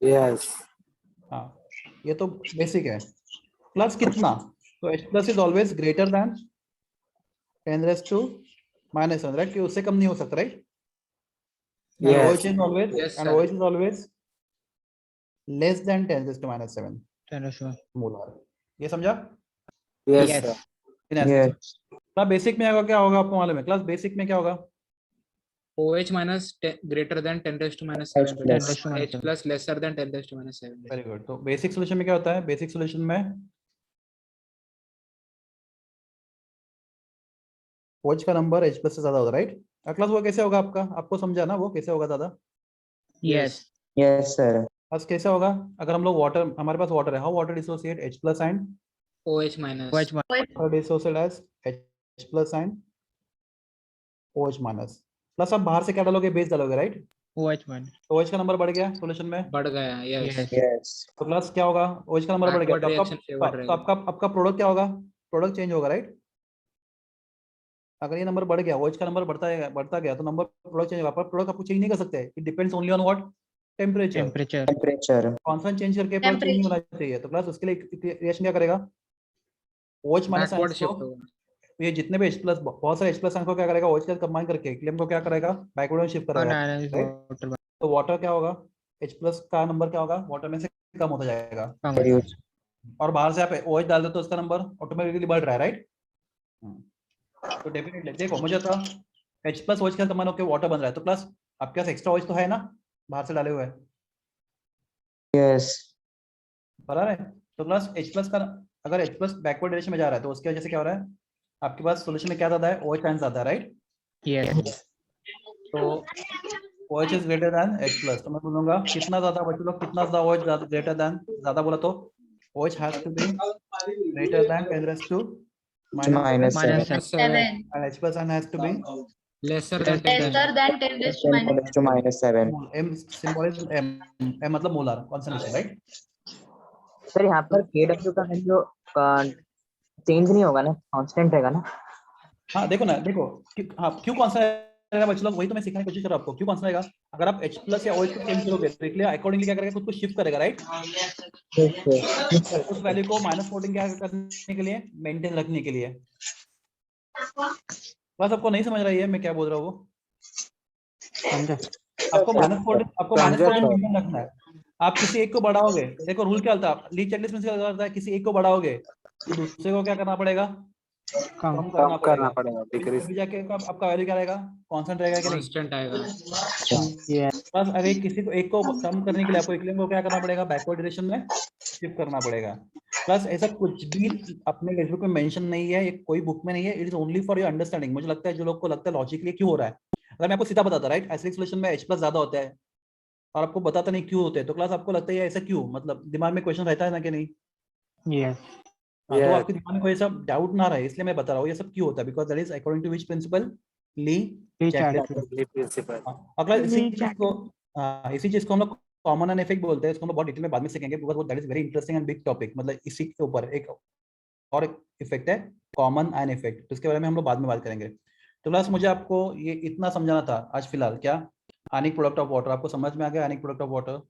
Yes. हाँ, ये तो बेसिक है। प्लस कितना? तो H plus is always greater than 10 raised to -7, right, कि उससे कम नहीं हो सकता, right. Yes. OH is always Yes, and sir. OH is always less than 10⁻⁷ 10⁻⁷ molar. ये समझा? Yes, Yes. sir. इन essence। Yes. क्लास बेसिक में क्या होगा आपको मालूम है? क्लास बेसिक में क्या होगा? OH minus greater than 10⁻⁷ H plus. H plus lesser than 10⁻⁷। Very good. तो बेसिक सॉल्यूशन में क्या होता है? बेसिक सॉल्यूशन में OH का नंबर H प्लस से ज्यादा होगा, राइट? क्लास वो कैसे होगा आपका? आपको समझा ना वो कैसे होगा ज्यादा? Yes. Yes, sir. बस कैसे होगा? अगर हम लोग वाटर, हमारे पास वाटर है, how water dissociate H plus and OH minus water dissociate as H plus and OH minus। Plus आप बाहर से क्या डालोगे? बेस डालोगे, राइट? OH minus तो OH का नंबर बढ़ गया सॉल्यूशन में, बढ़ गया। Yes. Yes. तो प्लस क्या होगा? OH का नंबर बढ़ गया Backward तो reaction favored तो रहेगा। आपका प्रोडक्ट क्या होगा? प्रोडक्ट चेंज होगा, राइट? अगर ये नंबर बढ़ गया, OH का नंबर बढ़ता गया तो नंबर प्रोडक्ट चेंज होगा, पर प्रोडक्ट आपको चेंज नहीं कर सकते। It depends only on what? Temperature. Temperature. Constant change करके प्रोडक्ट चेंज नहीं होना चाहिए। तो प्लस उसके लिए रिएक्शन क्या करेगा? OH माइनस Backward को shift होगा। ये जितने भी H प्लस, बहुत सारे H प्लस को क्या करेगा? OH का कंबाइन करके इक्विलिब्रियम को क्या करेगा? बैकवर्ड में शिफ्ट करेगा, right? तो वाटर क्या होगा? H प्लस का नंबर क्या होगा? वाटर में से कम होता जाएगा, Reduce. और बाहर से आप OH डाल दो तो उसका नंबर ऑटोमेटिकली बढ़ रहा है, राइट? तो डेफिनेटली देखो, मुझे था H प्लस OH का कंबाइन होकर वाटर बन रहा है, तो प्लस आपके पास एक्स्ट्रा OH तो है ना बाहर से डाले हुए, Yes. बराबर है? तो प्लस H प्लस का, अगर H प्लस बैकवर्ड डायरेक्शन में जा रहा है तो उसकी वजह से क्या हो रहा है? आपके पास सॉल्यूशन में क्या ज्यादा है? OH आयन ज्यादा है, राइट? Yes. तो OH is greater than H plus, तो मैं बोलूंगा कितना ज्यादा बच्चे लोग, कितना ज्यादा OH ग्रेटर देन, ज्यादा बोला तो OH has to be greater than 10⁻⁷ Seven. and H plus has to be Lesser than 10⁻⁷। Lesser than 10⁻⁻⁷. to -7. M symbol is M, M मतलब मोलर कॉन्सेंट्रेशन, राइट? सर यहाँ पर KW का value change नहीं होगा ना, कांस्टेंट रहेगा ना? हाँ देखो ना, देखो क्यों कांस्टेंट रहेगा बच्चे लोग? वही तो मैं सिखाने की कोशिश कर रहा हूँ आपको। क्यों कांस्टेंट रहेगा? अगर आप H प्लस या OH को चेंज करोगे तो इसलिए अकॉर्डिंगली क्या करेगा? खुद को शिफ्ट करेगा, राइट? उस वैल्यू को -14 क्या करने के लिए? मेंटेन रखने के लिए। बस आपको नहीं समझ रही है मैं क्या बोल रहा हूँ? वो आपको -14 मेंटेन रखना है। आप किसी एक को बढ़ाओगे, देखो रूल क्या होता है, लीड चेकलिस्ट में क्या होता है? किसी एक को बढ़ाओगे तो दूसरे को क्या करना पड़ेगा? कम करना पड़ेगा। अभी जाके आपका वैल्यू क्या रहेगा? कांस्टेंट रहेगा कि नहीं? कांस्टेंट आएगा। बस अगर किसी को एक को कम करने के लिए आपको इक्विलिब्रियम को क्या करना पड़ेगा? बैकवर्ड डायरेक्शन में शिफ्ट करना पड़ेगा। प्लस ऐसा कुछ भी अपने टेक्स्ट बुक में मेंशन नहीं है, ये कोई बुक में नहीं है, it is only for your understanding. मुझे लगता है जो लोग को लगता है लॉजिकली क्यों हो रहा है, अगर मैं आपको सीधा बताता, राइट, एसिडिक सॉल्यूशन में H प्लस ज्यादा होता है और आपको बताता नहीं क्यों होते हैं, तो क्लास आपको लगता है ऐसा क्यों, मतलब दिमाग में क्वेश्चन रहता है ना कि नहीं? हाँ, तो आपके दिमाग में कोई सब डाउट ना रहे इसलिए मैं बता रहा हूँ ये सब क्यों होता है, because that is according to which principle? ली प्रिंसिपल। अगर इसी चीज को हम लोग कॉमन एंड इफेक्ट बोलते हैं, इसको हम लोग बहुत डिटेल में बाद में सीखेंगे, because that is very interesting and big topic. मतलब इसी के ऊपर एक और इफेक्ट है कॉमन एंड इफेक्ट, तो इसके बारे में हम लोग बाद में बात करेंगे। तो क्लास मुझे आपको ये इतना समझाना था आज फिलहाल। क्या आयनिक प्रोडक्ट ऑफ वाटर आपको समझ में आ गया? आयनिक product of water,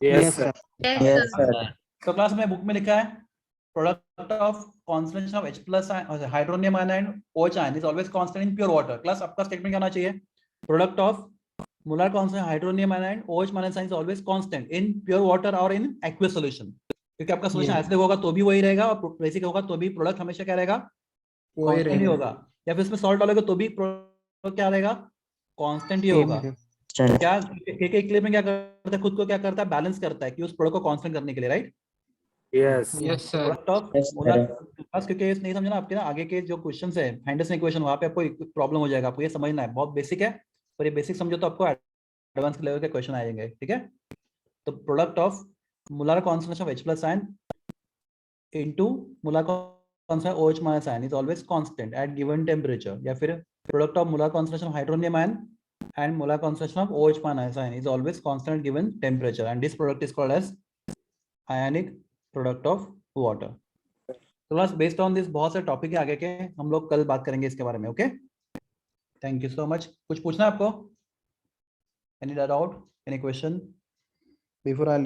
Yes, sir. Yes, sir. तो क्लास में बुक में लिखा है product of concentration of H plus hydronium ion and OH ion is always constant in pure water. Class आपका स्टेटमेंट क्या होना चाहिए? Product of molar constant hydronium ion and OH minus ion is always constant in pure water और in aqueous solution. क्योंकि आपका solution acidic होगा तो भी वही रहेगा और बेसिक होगा तो भी प्रोडक्ट हमेशा क्या रहेगा? कांस्टेंट ही होगा। या फिर इसमें सॉल्ट डालोगे तो भी प्रोडक्ट क्या रहेगा? कांस्टेंट ही होगा। क्या इक्विलिब्रियम क्या करता है? खुद को क्या करता है? बैलेंस करता है कि उस प्रोडक्ट को कांस्टेंट करने के लिए, right? Yes. Yes sir. Product of molar, बस क्योंकि नहीं समझना आपके ना आगे के जो क्वेश्चंस है हेंडरसन इक्वेशन, वहां पे आपको प्रॉब्लम हो जाएगा। आपको ये समझना है, बहुत बेसिक है, और ये बेसिक समझो तो आपको एडवांस लेवल के क्वेश्चन आएंगे, ठीक है? तो product of molar concentration of H plus ion into molar concentration OH minus ion is always constant eight given temperature. या फिर product of molar concentration of hydronium ion and molar concentration of OH minus ion is always constant given temperature, and this product is called as ionic product of water. तो बस based on this बहुत से topic है आगे के, हम लोग कल बात करेंगे इसके बारे में। Okay, thank you so much. कुछ पूछना है आपको? Any doubt, any question before I